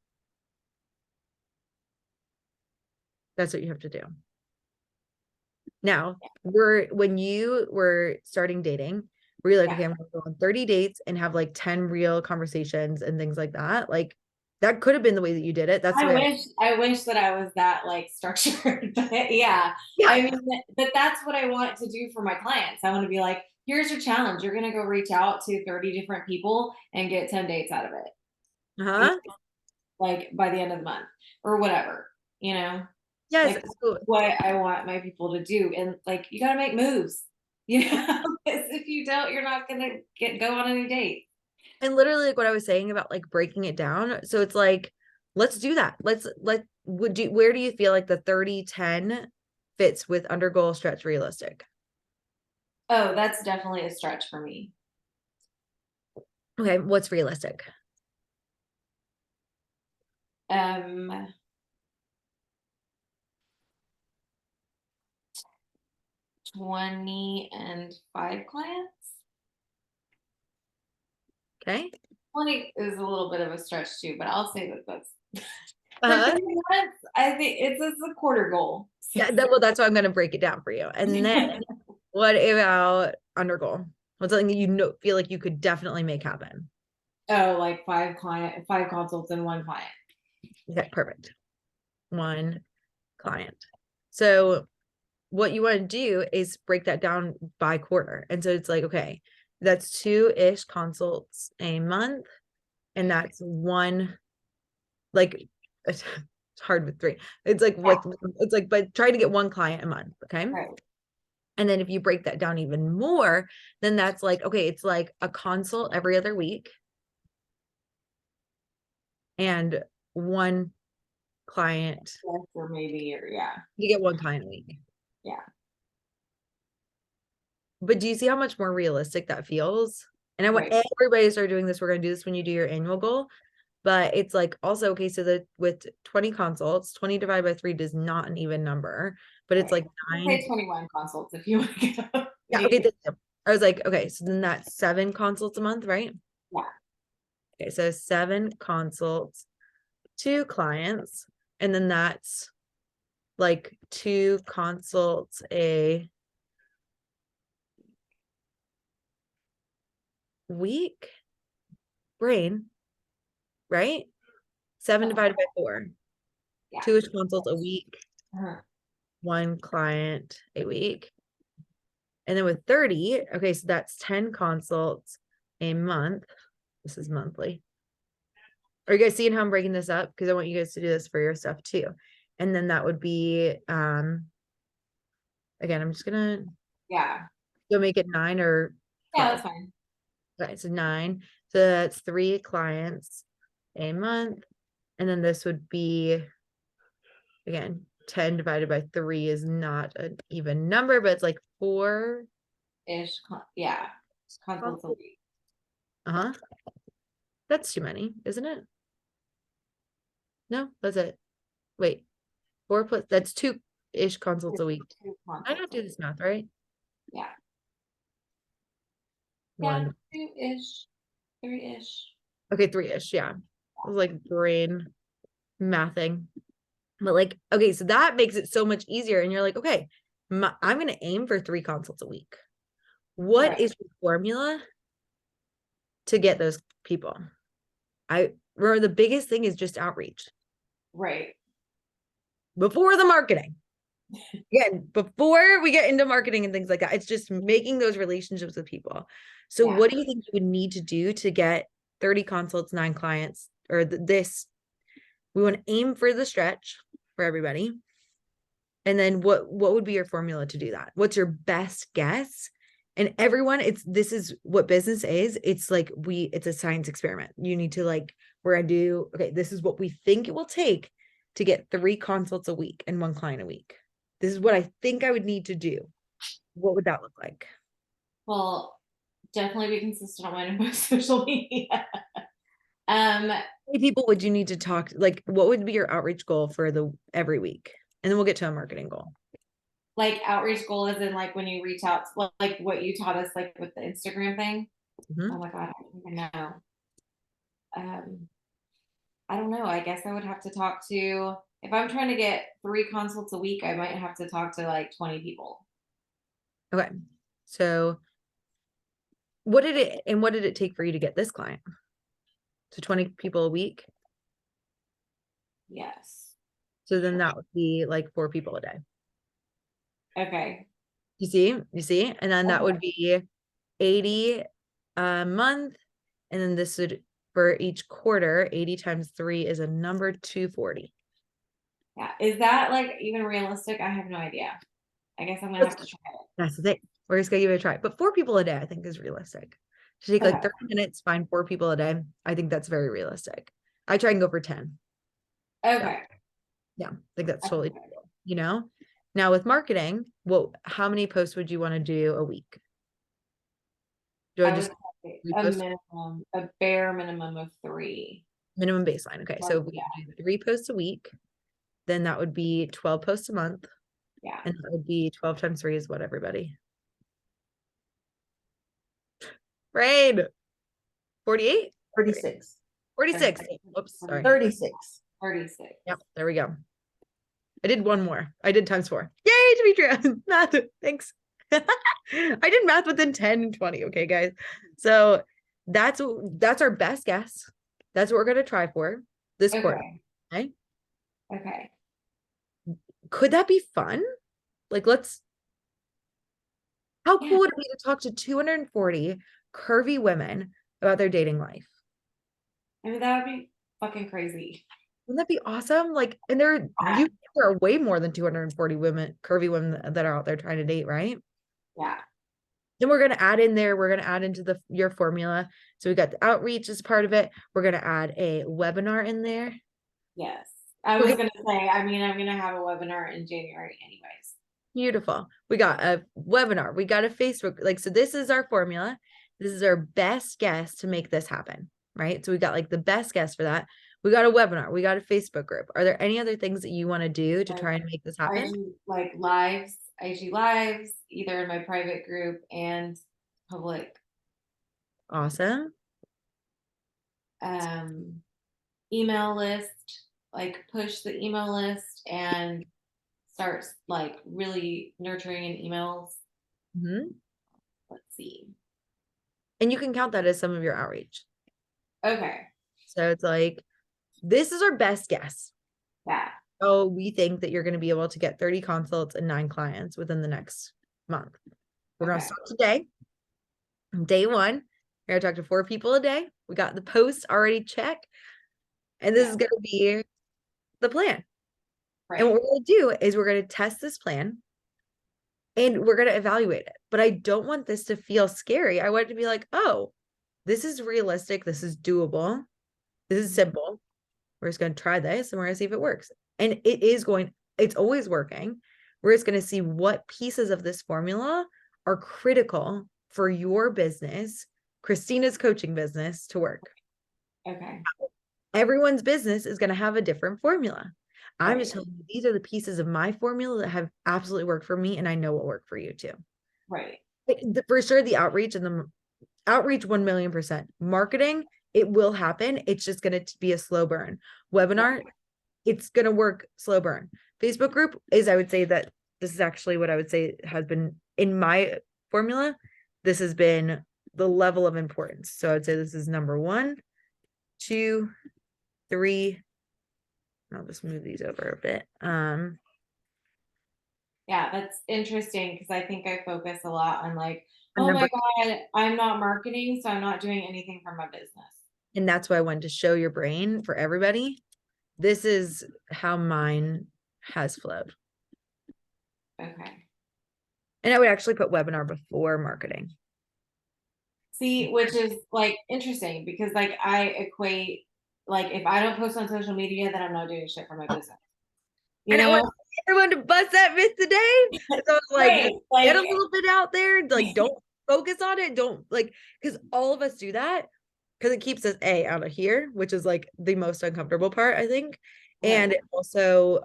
That's what you have to do. Now, when you were starting dating, were you like, Yeah. okay, I'm gonna go on 30 dates and have like 10 real conversations and things like that? Like that could have been the way that you did it. That's the way I wish that I was that like structured, but yeah. Yeah. I mean, but that's what I want to do for my clients. I want to be like, here's your challenge. You're going to go reach out to 30 different people and get 10 dates out of it. Uh-huh. Like by the end of the month or whatever, you know, Yes. like So what I want my people to do. And like, you got to make moves, you know, 'cause if you don't, you're not going to go on any date. and literally like what I was saying about like breaking it down. So it's like, let's do that. Where do you feel like the 30-10 fits with under goal stretch realistic? Oh, that's definitely a stretch for me. Okay, what's realistic? Um, 25 clients. Okay. 20 is a little bit of a stretch too, but I'll say that that's for Uh-huh. 3 months. I think it's a quarter goal. Yeah, well, that's why I'm gonna break it down for you. And then what about under goal? What's something that you know feel like you could definitely make happen? Oh, like 5 consults and 1 client. Okay, perfect. One client. So what you want to do is break that down by quarter. And so it's like, okay, that's 2-ish consults a month. And that's one, like, it's hard with 3. It's like, it's like, but try to get 1 client a month. Okay. Right. And then if you break that down even more, then that's like, okay, it's like a consult every other week and 1 client. Or maybe, or yeah. You get 1 client a week. Yeah. But do you see how much more realistic that feels? And I want Right. everybody to start doing this. We're going to do this when you do your annual goal. But it's like also, okay, so that with 20 consults, 20 divided by 3 does not an even number, but it's like I'll 9. say 21 consults if you want to go. Yeah, okay. I was like, okay, so then that's 7 consults a month, right? Yeah. Okay, so 7 consults, 2 clients, and then that's like 2 consults a week. Brain, right? 7 divided by 4. Yeah. 2-ish consults a week, Uh-huh. 1 client a week. And then with 30, okay, so that's 10 consults a month. This is monthly. Are you guys seeing how I'm breaking this up? Because I want you guys to do this for your stuff too. And then that would be, again, I'm just gonna go make it 9 or 12. Yeah, that's fine. Okay, so 9. So that's 3 clients a month. And then this would be, again, 10 divided by 3 is not an even number, but it's like 4. Ish. Yeah. Consults a week. Uh-huh. That's too many, isn't it? No, that's it. Wait, 4 plus, that's 2-ish consults a week. 2 I don't do this math, right? Yeah. 1. Yeah, 2-ish, 3-ish. Okay, 3-ish, yeah. It was like brain mathing. But like, okay, so that makes it so much easier. And you're like, okay, I'm going to aim for 3 consults a week. What Right. is your formula to get those people? I remember the biggest thing is just outreach Right. before the marketing. Again, before we get into marketing and things like that, it's just making those relationships with people. So Yeah. what do you think you would need to do to get 30 consults, 9 clients, or this? We want to aim for the stretch for everybody. And then what would be your formula to do that? What's your best guess? And everyone, this is what business is. It's like it's a science experiment. You need to like, we're gonna do, okay, this is what we think it will take to get 3 consults a week and 1 client a week. This is what I think I would need to do. What would that look like? Well, definitely be consistent on my social media. How many people would you need to talk? Like, what would be your outreach goal for every week? And then we'll get to a marketing goal. Like outreach goal is in like when you reach out, like what you taught us, like with the Instagram thing. Mhm. Oh my God, I don't even know. I don't know. I guess I would have to talk to, if I'm trying to get 3 consults a week, I might have to talk to like 20 people. Okay. So what did it take for you to get this client? So 20 people a week. Yes. So then that would be like 4 people a day. Okay. You see? And then that would be 80 a month. And then this would, for each quarter, 80 times 3 is a number 240. Yeah. Is that like even realistic? I have no idea. I guess I'm gonna have to try it. That's the thing. We're just gonna give it a try. But 4 people a day, I think, is realistic. To take like Okay. 30 minutes, find 4 people a day. I think that's very realistic. I try and go for 10. Okay. Yeah, I think that's totally Okay. doable, you know? Now with marketing, how many posts would you want to do a week? Do I I just would say 3 a posts? minimum, a bare minimum of 3. Minimum baseline. Okay, so if we Yeah. do 3 posts a week, then that would be 12 posts a month. Yeah. And that would be 12 times 3 is what, everybody? Rain. 48? 36. 46. Whoops, sorry. 36. 36. Yep, there we go. I did 1 more. I did times 4. Yay, Demetria. Math. Thanks. I did math within 10 and 20. Okay, guys. So that's our best guess. That's what we're gonna try for this quarter. Okay. Okay. Could that be fun? Like, how Yeah. cool would it be to talk to 240 curvy women about their dating life? I mean, that would be fucking crazy. Wouldn't that be awesome? Like, and there are way more than 240 curvy women that are out there trying to date, right? Yeah. Then we're going to add into your formula. So we got the outreach as part of it. We're going to add a webinar in there. Yes. I was going to say, I mean, I'm going to have a webinar in January anyways. Beautiful. We got a webinar. We got a Facebook. So this is our formula. This is our best guess to make this happen, right? So we got like the best guess for that. We got a webinar. We got a Facebook group. Are there any other things that you want to do to try and make this happen? Like IG lives, either in my private group and public. Awesome. Email list, like push the email list and start like really nurturing in emails. Mm-hmm. Let's see. And you can count that as some of your outreach. Okay. So it's like, this is our best guess. Yeah. Oh, we think that you're going to be able to get 30 consults and 9 clients within the next month. We're going to start today. Day 1, we're going to talk to 4 people a day. We got the post already checked. And this is going to be the plan. Right. And what we're going to do is we're going to test this plan and we're going to evaluate it. But I don't want this to feel scary. I want it to be like, oh, this is realistic. This is doable. This is simple. We're just going to try this and we're going to see if it works. And it's always working. We're just going to see what pieces of this formula are critical for your business, Christina's coaching business, to work. Okay. Everyone's business is going to have a different formula. I'm just telling you, these are the pieces of my formula that have absolutely worked for me. And I know what worked for you too. Right. For sure. The outreach 1,000,000%. Marketing, it will happen. It's just going to be a slow burn. Webinar, it's going to work slow burn. Facebook group is, I would say that this is actually what I would say has been in my formula. This has been the level of importance. So I would say this is number 1, 2, 3. I'll just move these over a bit. Yeah, that's interesting because I think I focus a lot on like, And oh my number- God, I'm not marketing, so I'm not doing anything for my business. And that's why I wanted to show your brain for everybody. This is how mine has flowed. Okay. And I would actually put webinar before marketing. See, which is like interesting because like I equate, like if I don't post on social media, then I'm not doing shit for my business. You And I know? want everyone to bust that myth today. So I was like, Right, get a like- little bit out there. Like, don't focus on it. Don't like, because all of us do that because it keeps us out of here, which is like the most uncomfortable part, I think. And it also,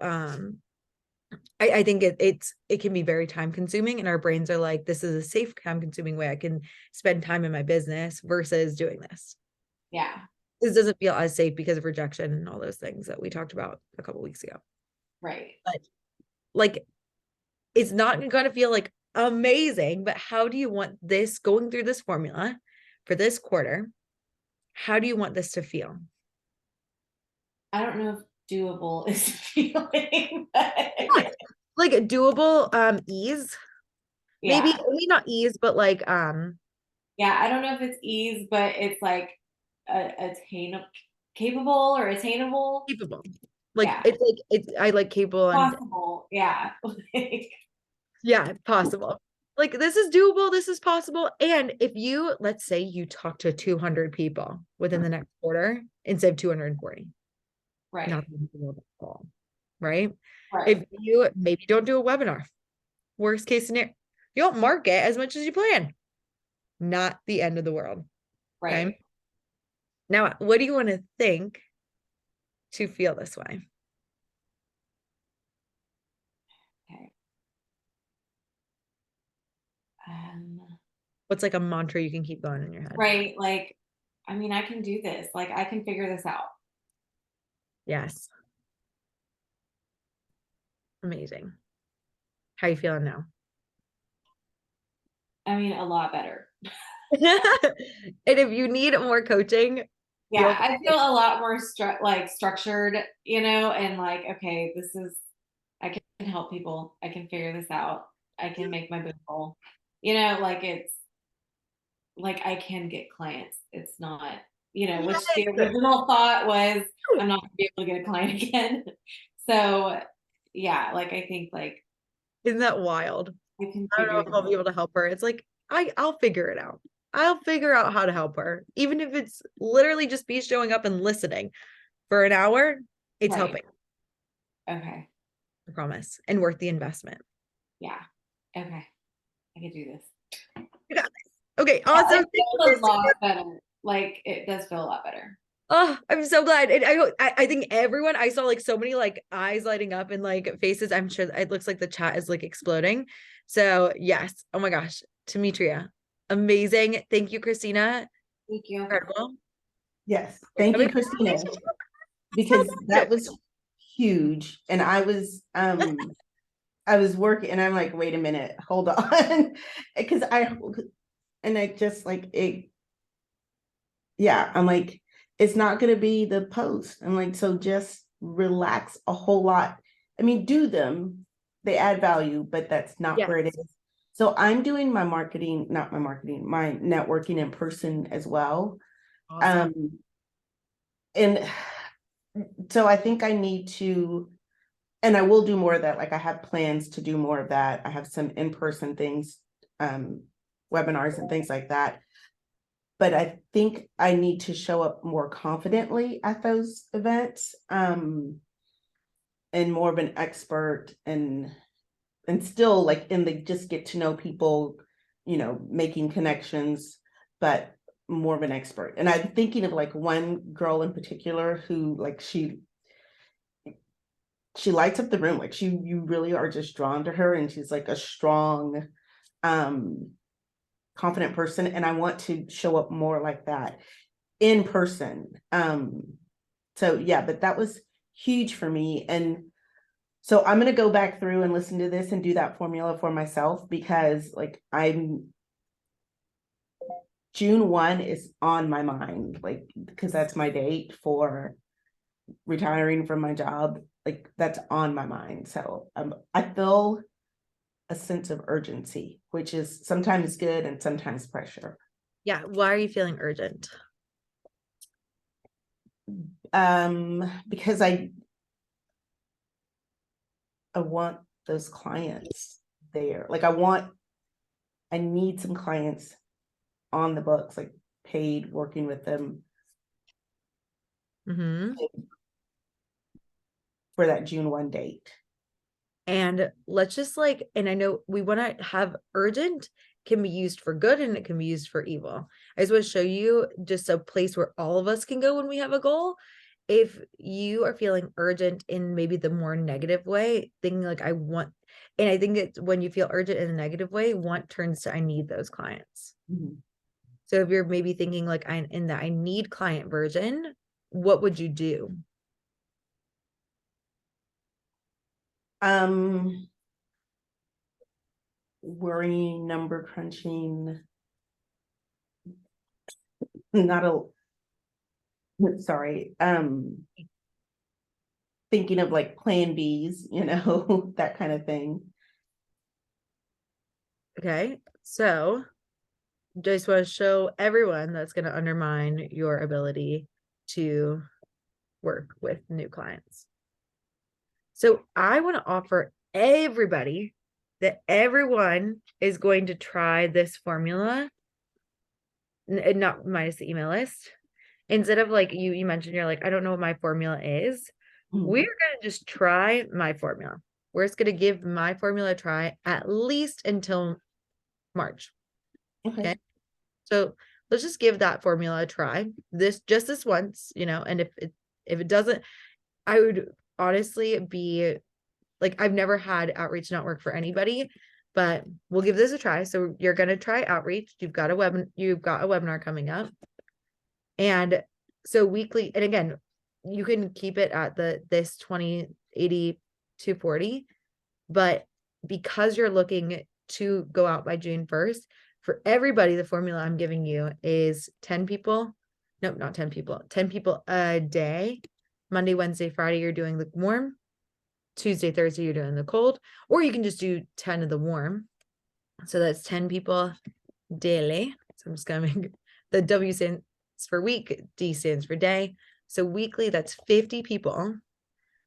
I think it can be very time consuming, and our brains are like, this is a safe time consuming way I can spend time in my business versus doing this. Yeah. This doesn't feel as safe because of rejection and all those things that we talked about a couple weeks ago. Right. But like, it's not going to feel like amazing, but how do you want this going through this formula for this quarter? How do you want this to feel? I don't know if doable is feeling, but Like a doable, ease, maybe not ease, but like, yeah, I don't know if it's ease, but it's like attainable, capable or attainable. capable. Like, Yeah. it's I like capable and Possible. Yeah. yeah, possible. Like, this is doable, this is possible. And if you, let's say you talk to 200 people within the next quarter instead of 240, Right. not the end of the world at all, right? Right. If you maybe don't do a webinar, worst case scenario, you don't market as much as you plan. Not the end of the world. Right. Okay. Now, what do you want to think to feel this way? Okay. What's like a mantra you can keep going in your head? Right. Like, I mean, I can do this. Like, I can figure this out. Yes. Amazing. How you feeling now? I mean, a lot better. And if you need more coaching, Yeah, I feel a lot more structured, you know, and like, okay, this is, I can help people. I can figure this out. I can make my big goal. You know, like it's like I can get clients. It's not, you know, which the original thought was I'm not gonna be able to get a client again. So yeah, like I think like isn't that wild? I can I don't know figure if I'll be able to help her. It's like, I'll figure it out. I'll figure out how to help her. Even if it's literally just me showing up and listening for an hour, it's Right. helping. Okay. I promise. And worth the investment. Yeah. Okay. I can do this. You got this. Okay, awesome. It feels a lot better. Like it does feel a lot better. Oh, I'm so glad. And I think everyone, I saw like so many like eyes lighting up and like faces. I'm sure it looks like the chat is like exploding. So yes. Oh my gosh. Demetria, amazing. Thank you, Christina. Thank you. Incredible. Yes, thank you, Christina, because that was huge. And I was working and I'm like, wait a minute, hold on. Because I just like it. Yeah, I'm like, it's not gonna be the post. I'm like, so just relax a whole lot. I mean, do them, they add value, but that's not where it is. So I'm doing my networking in person as well. Awesome. And so I think I need to, and I will do more of that. Like I have plans to do more of that. I have some in-person things, webinars and things like that. But I think I need to show up more confidently at those events, and more of an expert and still like in the just get to know people, you know, making connections, but more of an expert. And I'm thinking of like one girl in particular who like she lights up the room. Like you really are just drawn to her, and she's like a strong, confident person. And I want to show up more like that in person. So yeah, but that was huge for me. And so I'm going to go back through and listen to this and do that formula for myself, because like June 1 is on my mind, like, because that's my date for retiring from my job. Like, that's on my mind. So I feel a sense of urgency, which is sometimes good and sometimes pressure. Yeah. Why are you feeling urgent? Because I want those clients there. Like, I need some clients on the books, like paid, working with them Mm-hmm. for that June 1 date. And let's just like, and I know we want to have urgent can be used for good and it can be used for evil. I just want to show you just a place where all of us can go when we have a goal. If you are feeling urgent in maybe the more negative way, thinking like I want, and I think it's when you feel urgent in a negative way, want turns to I need those clients. Mhm. So if you're maybe thinking like I'm in the I need client version, what would you do? Worrying, number crunching, not a sorry, thinking of like plan Bs, that kind of thing. Okay, so just want to show everyone that's going to undermine your ability to work with new clients. So I want to offer everybody that everyone is going to try this formula, and not minus the email list. Instead of like you mentioned, you're like, I don't know what my formula is. Mhm. We're going to just try my formula. We're just going to give my formula a try at least until March. Okay. So let's just give that formula a try. This once, and if it doesn't, I would honestly be like, I've never had outreach not work for anybody, but we'll give this a try. So you're going to try outreach. You've got a webinar coming up. And so weekly, and again, you can keep it at this 20, 80, 240, but because you're looking to go out by June 1st, for everybody, the formula I'm giving you is 10 people. Nope, not 10 people, 10 people a day. Monday, Wednesday, Friday, you're doing the warm. Tuesday, Thursday, you're doing the cold, or you can just do 10 of the warm. So that's 10 people daily. So I'm just going to make the W stands for week, D stands for day. So weekly, that's 50 people.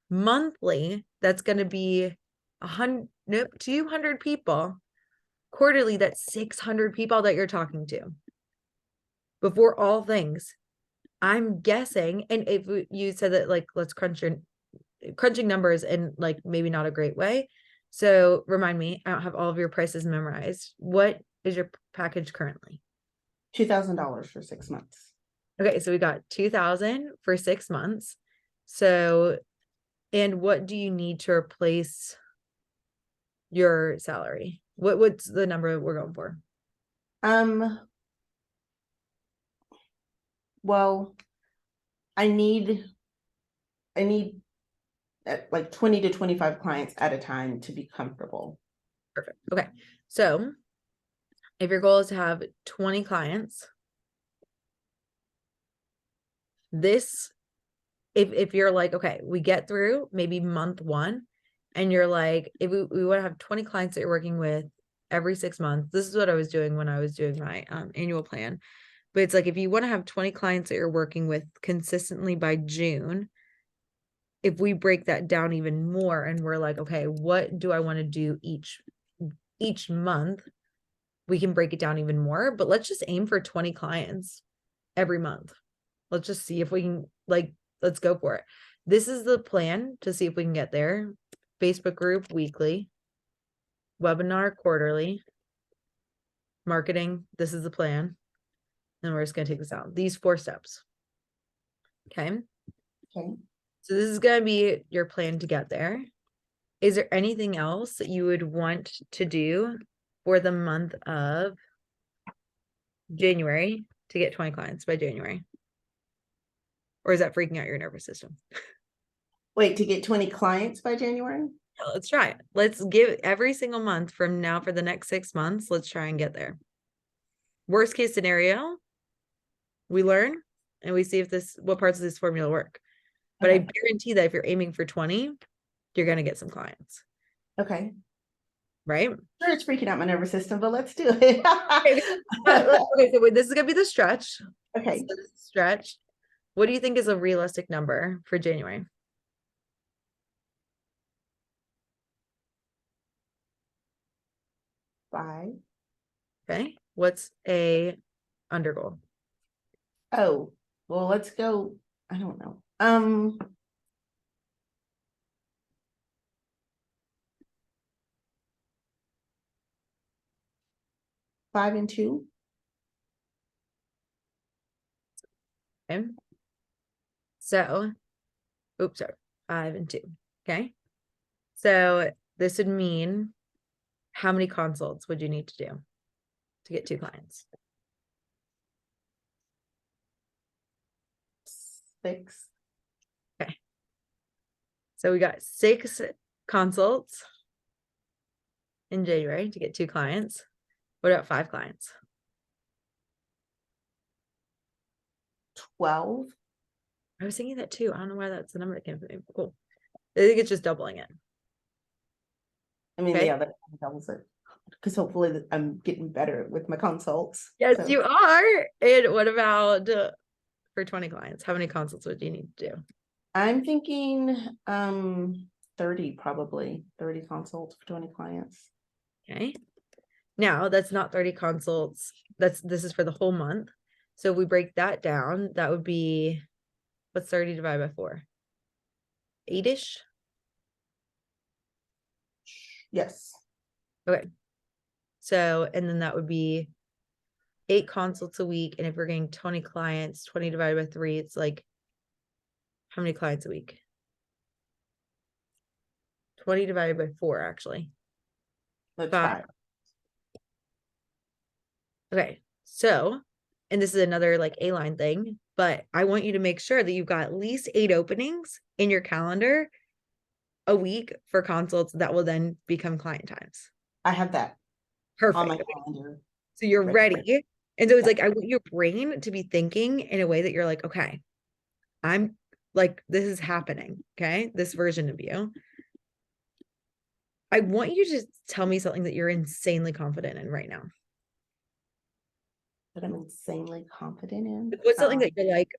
Monthly, that's going to be 200 people. Quarterly, that's 600 people that you're talking to. Before all things, I'm guessing, and if you said that, like, let's crunching numbers in like maybe not a great way. So remind me, I don't have all of your prices memorized. What is your package currently? $2,000 for 6 months. Okay, so we got 2,000 for 6 months. So, and what do you need to replace your salary? What's the number we're going for? Well, I need like 20 to 25 clients at a time to be comfortable. Perfect. Okay. So if your goal is to have 20 clients, if you're like, okay, we get through maybe month 1, and you're like, if we want to have 20 clients that you're working with every 6 months, this is what I was doing when I was doing my annual plan. But it's like, if you want to have 20 clients that you're working with consistently by June, if we break that down even more and we're like, okay, what do I want to do each month? We can break it down even more, but let's just aim for 20 clients every month. Let's just see if we can, like, let's go for it. This is the plan to see if we can get there. Facebook group weekly, webinar quarterly, marketing. This is the plan. And we're just going to take this out. These 4 steps. Okay. Okay. So this is going to be your plan to get there. Is there anything else that you would want to do for the month of January to get 20 clients by January? Or is that freaking out your nervous system? Wait, to get 20 clients by January? Let's try it. Let's give every single month from now for the next 6 months. Let's try and get there. Worst case scenario, we learn and we see if what parts of this formula work. But I Okay. guarantee that if you're aiming for 20, you're going to get some clients, Okay. right? Sure, it's freaking out my nervous system, but let's do it. Okay, so wait, this is going to be the stretch. Okay. So this is stretch. What do you think is a realistic number for January? Five. Okay. What's a under goal? Oh, well, let's go. I don't know. 5 and 2. Okay. So, oops, sorry, 5 and 2. Okay. So this would mean how many consults would you need to do to get 2 clients? 6. Okay. So we got 6 consults in January to get 2 clients. What about 5 clients? 12. I was thinking that too. I don't know why that's the number that came from me. Cool. I think it's just doubling it. I mean, Okay. yeah, that doubles it. Because hopefully I'm getting better with my consults. Yes, so. you are. And what about for 20 clients? How many consults would you need to do? I'm thinking 30 probably. 30 consults for 20 clients. Okay. Now that's not 30 consults. This is for the whole month. So if we break that down, that would be, what's 30 divided by 4? 8-ish? Yes. Okay. So, and then that would be 8 consults a week. And if we're getting 20 clients, 20 divided by 3, it's like, how many clients a week? 20 divided by 4, actually. That's 5. 5. Okay. So, and this is another like A-line thing, but I want you to make sure that you've got at least 8 openings in your calendar a week for consults that will then become client times. I have that Perfect. on my calendar. So you're ready. And so it's like, I want your brain to be thinking in a way that you're like, okay, I'm like, this is happening. Okay. This version of you. I want you to tell me something that you're insanely confident in right now. That I'm insanely confident in. What's something that you're like,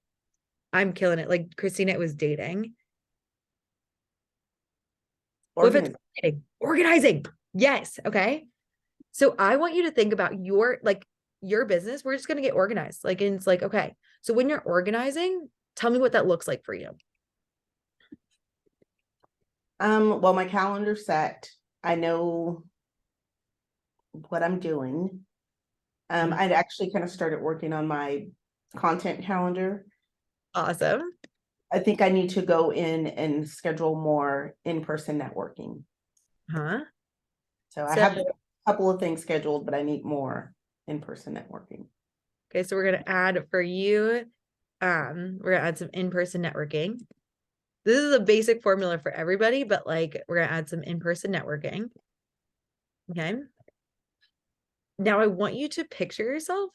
I'm killing it. Like Christina was dating. Organizing. Yes. Okay. So I want you to think about your business. We're just going to get organized. Like, and it's like, okay. So when you're organizing, tell me what that looks like for you. Well, my calendar's set. I know what I'm doing. I'd actually kind of started working on my content calendar. Awesome. I think I need to go in and schedule more in-person networking. So I have a couple of things scheduled, but I need more in-person networking. Okay, so we're gonna add for you. We're gonna add some in-person networking. This is a basic formula for everybody, but like we're gonna add some in-person networking. Okay. Now I want you to picture yourself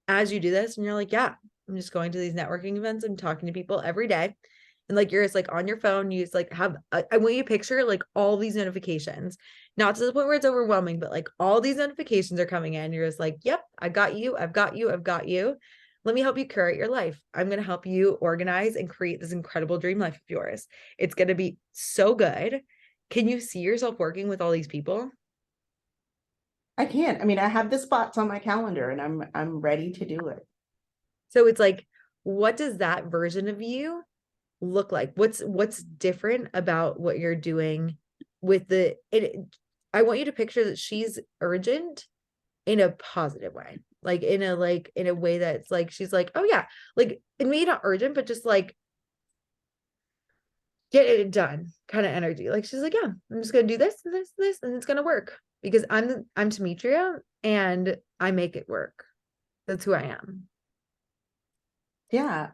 as you do this, and you're like, yeah, I'm just going to these networking events. I'm talking to people every day. And like, you're just like on your phone, you just like have, I want you to picture like all these notifications, not to the point where it's overwhelming, but like all these notifications are coming in. You're just like, yep, I got you. I've got you. I've got you. Let me help you curate your life. I'm going to help you organize and create this incredible dream life of yours. It's going to be so good. Can you see yourself working with all these people? I can. I mean, I have the spots on my calendar and I'm ready to do it. So it's like, what does that version of you look like? What's different about what you're doing with I want you to picture that she's urgent in a positive way, like in a way that's like, she's like, oh yeah, like, and maybe not urgent, but just like get it done kind of energy. Like she's like, yeah, I'm just gonna do this and this and this, and it's gonna work because I'm Demetria and I make it work. That's who I am. Yeah.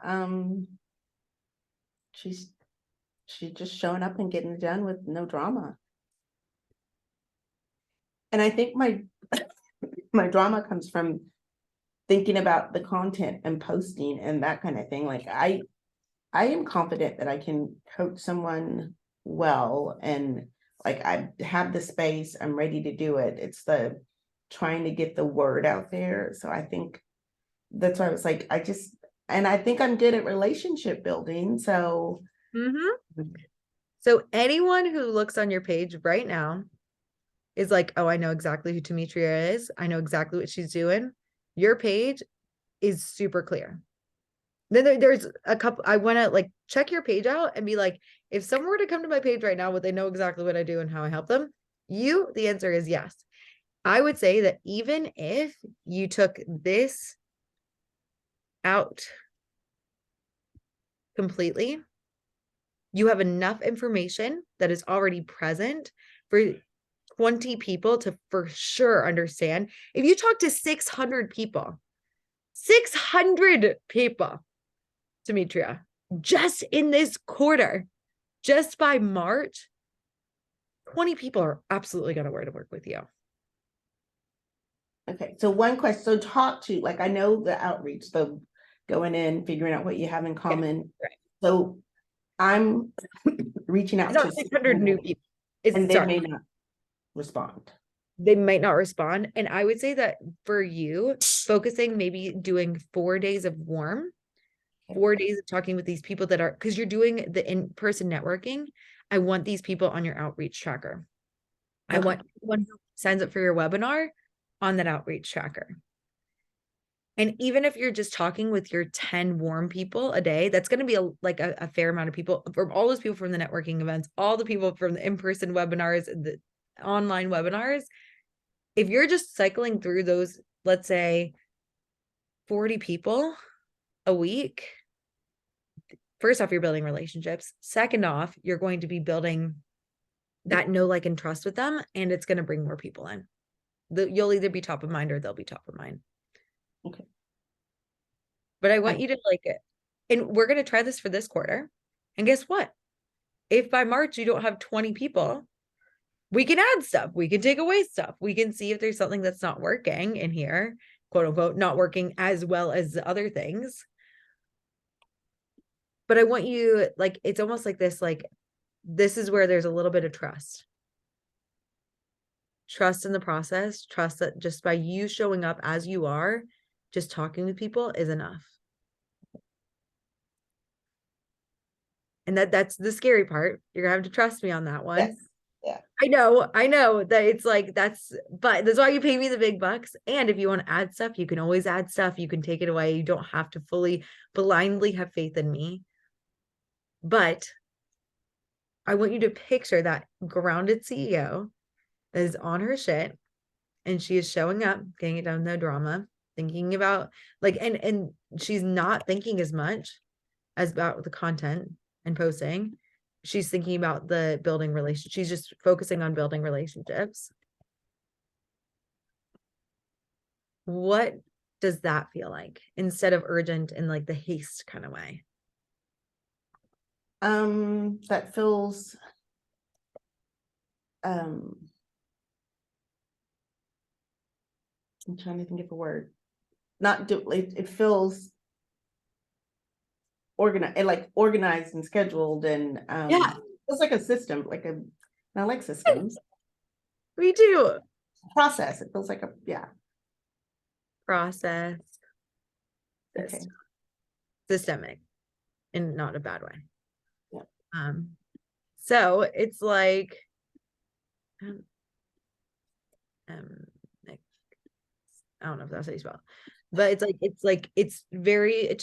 She's she's just showing up and getting it done with no drama. And I think my my drama comes from thinking about the content and posting and that kind of thing. Like I am confident that I can coach someone well, and like I have the space, I'm ready to do it. It's the trying to get the word out there. So I think that's why I was like, and I think I'm good at relationship building. So So anyone who looks on your page right now is like, oh, I know exactly who Demetria is. I know exactly what she's doing. Your page is super clear. Then there's a couple, I want to like check your page out and be like, if someone were to come to my page right now, would they know exactly what I do and how I help them? The answer is yes. I would say that even if you took this out completely, you have enough information that is already present for 20 people to for sure understand. If you talk to 600 people, Demetria, just in this quarter, just by March, 20 people are absolutely going to want to work with you. Okay, so one question, so talk to, like, I know the outreach, so going in, figuring out what you have in common. Right. So I'm reaching out It's to not 600 new people. and they may not respond. They might not respond. And I would say that for you, focusing, maybe doing 4 days of warm, 4 days of talking with these people that are, because you're doing the in-person networking. I want these people on your outreach tracker. I want everyone who signs up for your webinar on that outreach tracker. And even if you're just talking with your 10 warm people a day, that's going to be a fair amount of people, from all those people from the networking events, all the people from the in-person webinars, the online webinars. If you're just cycling through those, let's say 40 people a week, first off, you're building relationships. Second off, you're going to be building that know, like, and trust with them, and it's going to bring more people in. You'll either be top of mind or they'll be top of mind. Okay. But I want you to like it. And we're going to try this for this quarter. And guess what? If by March you don't have 20 people, we can add stuff. We can take away stuff. We can see if there's something that's not working in here, quote unquote, not working as well as the other things. But I want you, like, it's almost like this, like, this is where there's a little bit of trust. Trust in the process, trust that just by you showing up as you are, just talking with people is enough. And that's the scary part. You're gonna have to trust me on that one. Yes. Yeah. I know that it's like, but that's why you pay me the big bucks. And if you want to add stuff, you can always add stuff. You can take it away. You don't have to fully blindly have faith in me. But I want you to picture that grounded CEO that is on her shit and she is showing up, getting it done, no drama, thinking about like, and she's not thinking as much as about the content and posting. She's thinking about the building relationships. She's just focusing on building relationships. What does that feel like instead of urgent in like the haste kind of way? That feels I'm trying to think of a word. It feels organized and scheduled, and Yeah. it's like a system, I like systems. Me too. Process. It feels like Process. Okay. Systemic in not a bad way. Yeah. So it's like I don't know if that's how you spell it, but it's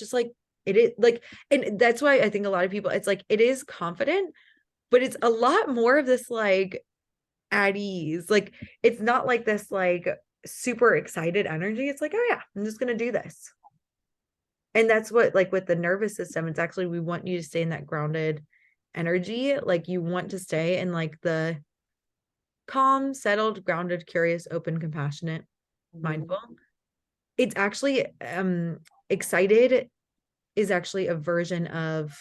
just like it is like, and that's why I think a lot of people, it's like it is confident, but it's a lot more of this like at ease. Like it's not like this like super excited energy. It's like, oh yeah, I'm just gonna do this. And that's what, like with the nervous system, it's actually, we want you to stay in that grounded energy. Like you want to stay in like the calm, settled, grounded, curious, open, compassionate, mindful. It's actually excited is actually a version of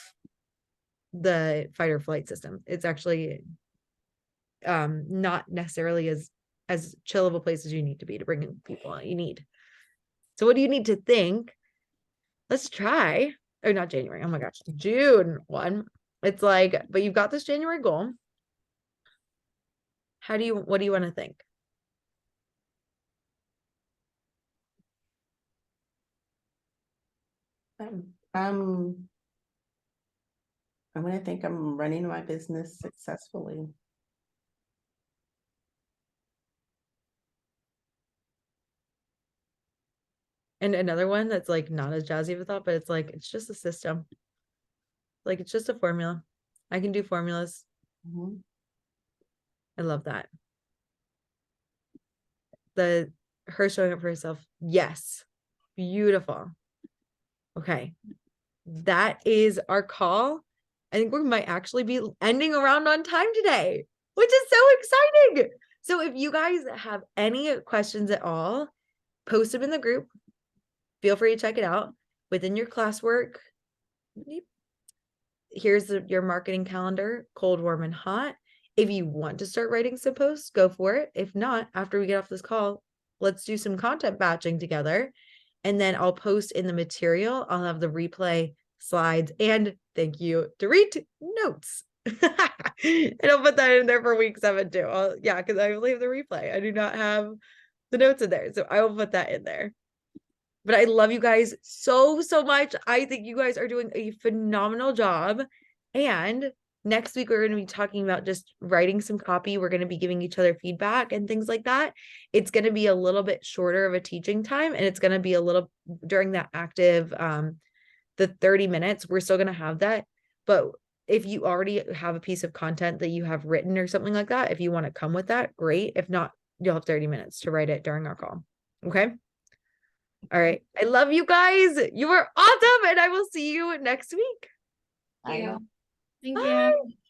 the fight or flight system. It's actually not necessarily as chill of a place as you need to be to bring in people you need. So what do you need to think? Let's try, or not January. Oh my gosh, June 1. It's like, but you've got this January goal. What do you want to think? I'm gonna think I'm running my business successfully. And another one that's like not as jazzy of a thought, but it's like, it's just a system. Like, it's just a formula. I can do formulas. Mhm. I love that. Her showing up for herself. Yes. Beautiful. Okay. That is our call. I think we might actually be ending around on time today, which is so exciting. So if you guys have any questions at all, post them in the group. Feel free to check it out within your classwork. Here's your marketing calendar, cold, warm, and hot. If you want to start writing some posts, go for it. If not, after we get off this call, let's do some content batching together. And then I'll post in the material. I'll have the replay slides and thank you, Dorit, notes. And I'll put that in there for week 7 too. Yeah, because I only have the replay. I do not have the notes in there. So I will put that in there. But I love you guys so, so much. I think you guys are doing a phenomenal job. And next week, we're going to be talking about just writing some copy. We're going to be giving each other feedback and things like that. It's going to be a little bit shorter of a teaching time. And it's going to be a little during that active, the 30 minutes, we're still going to have that. But if you already have a piece of content that you have written or something like that, if you want to come with that, great. If not, you'll have 30 minutes to write it during our call. Okay. All right. I love you guys. You are awesome. And I will see you next week. I know. Thank Bye. you.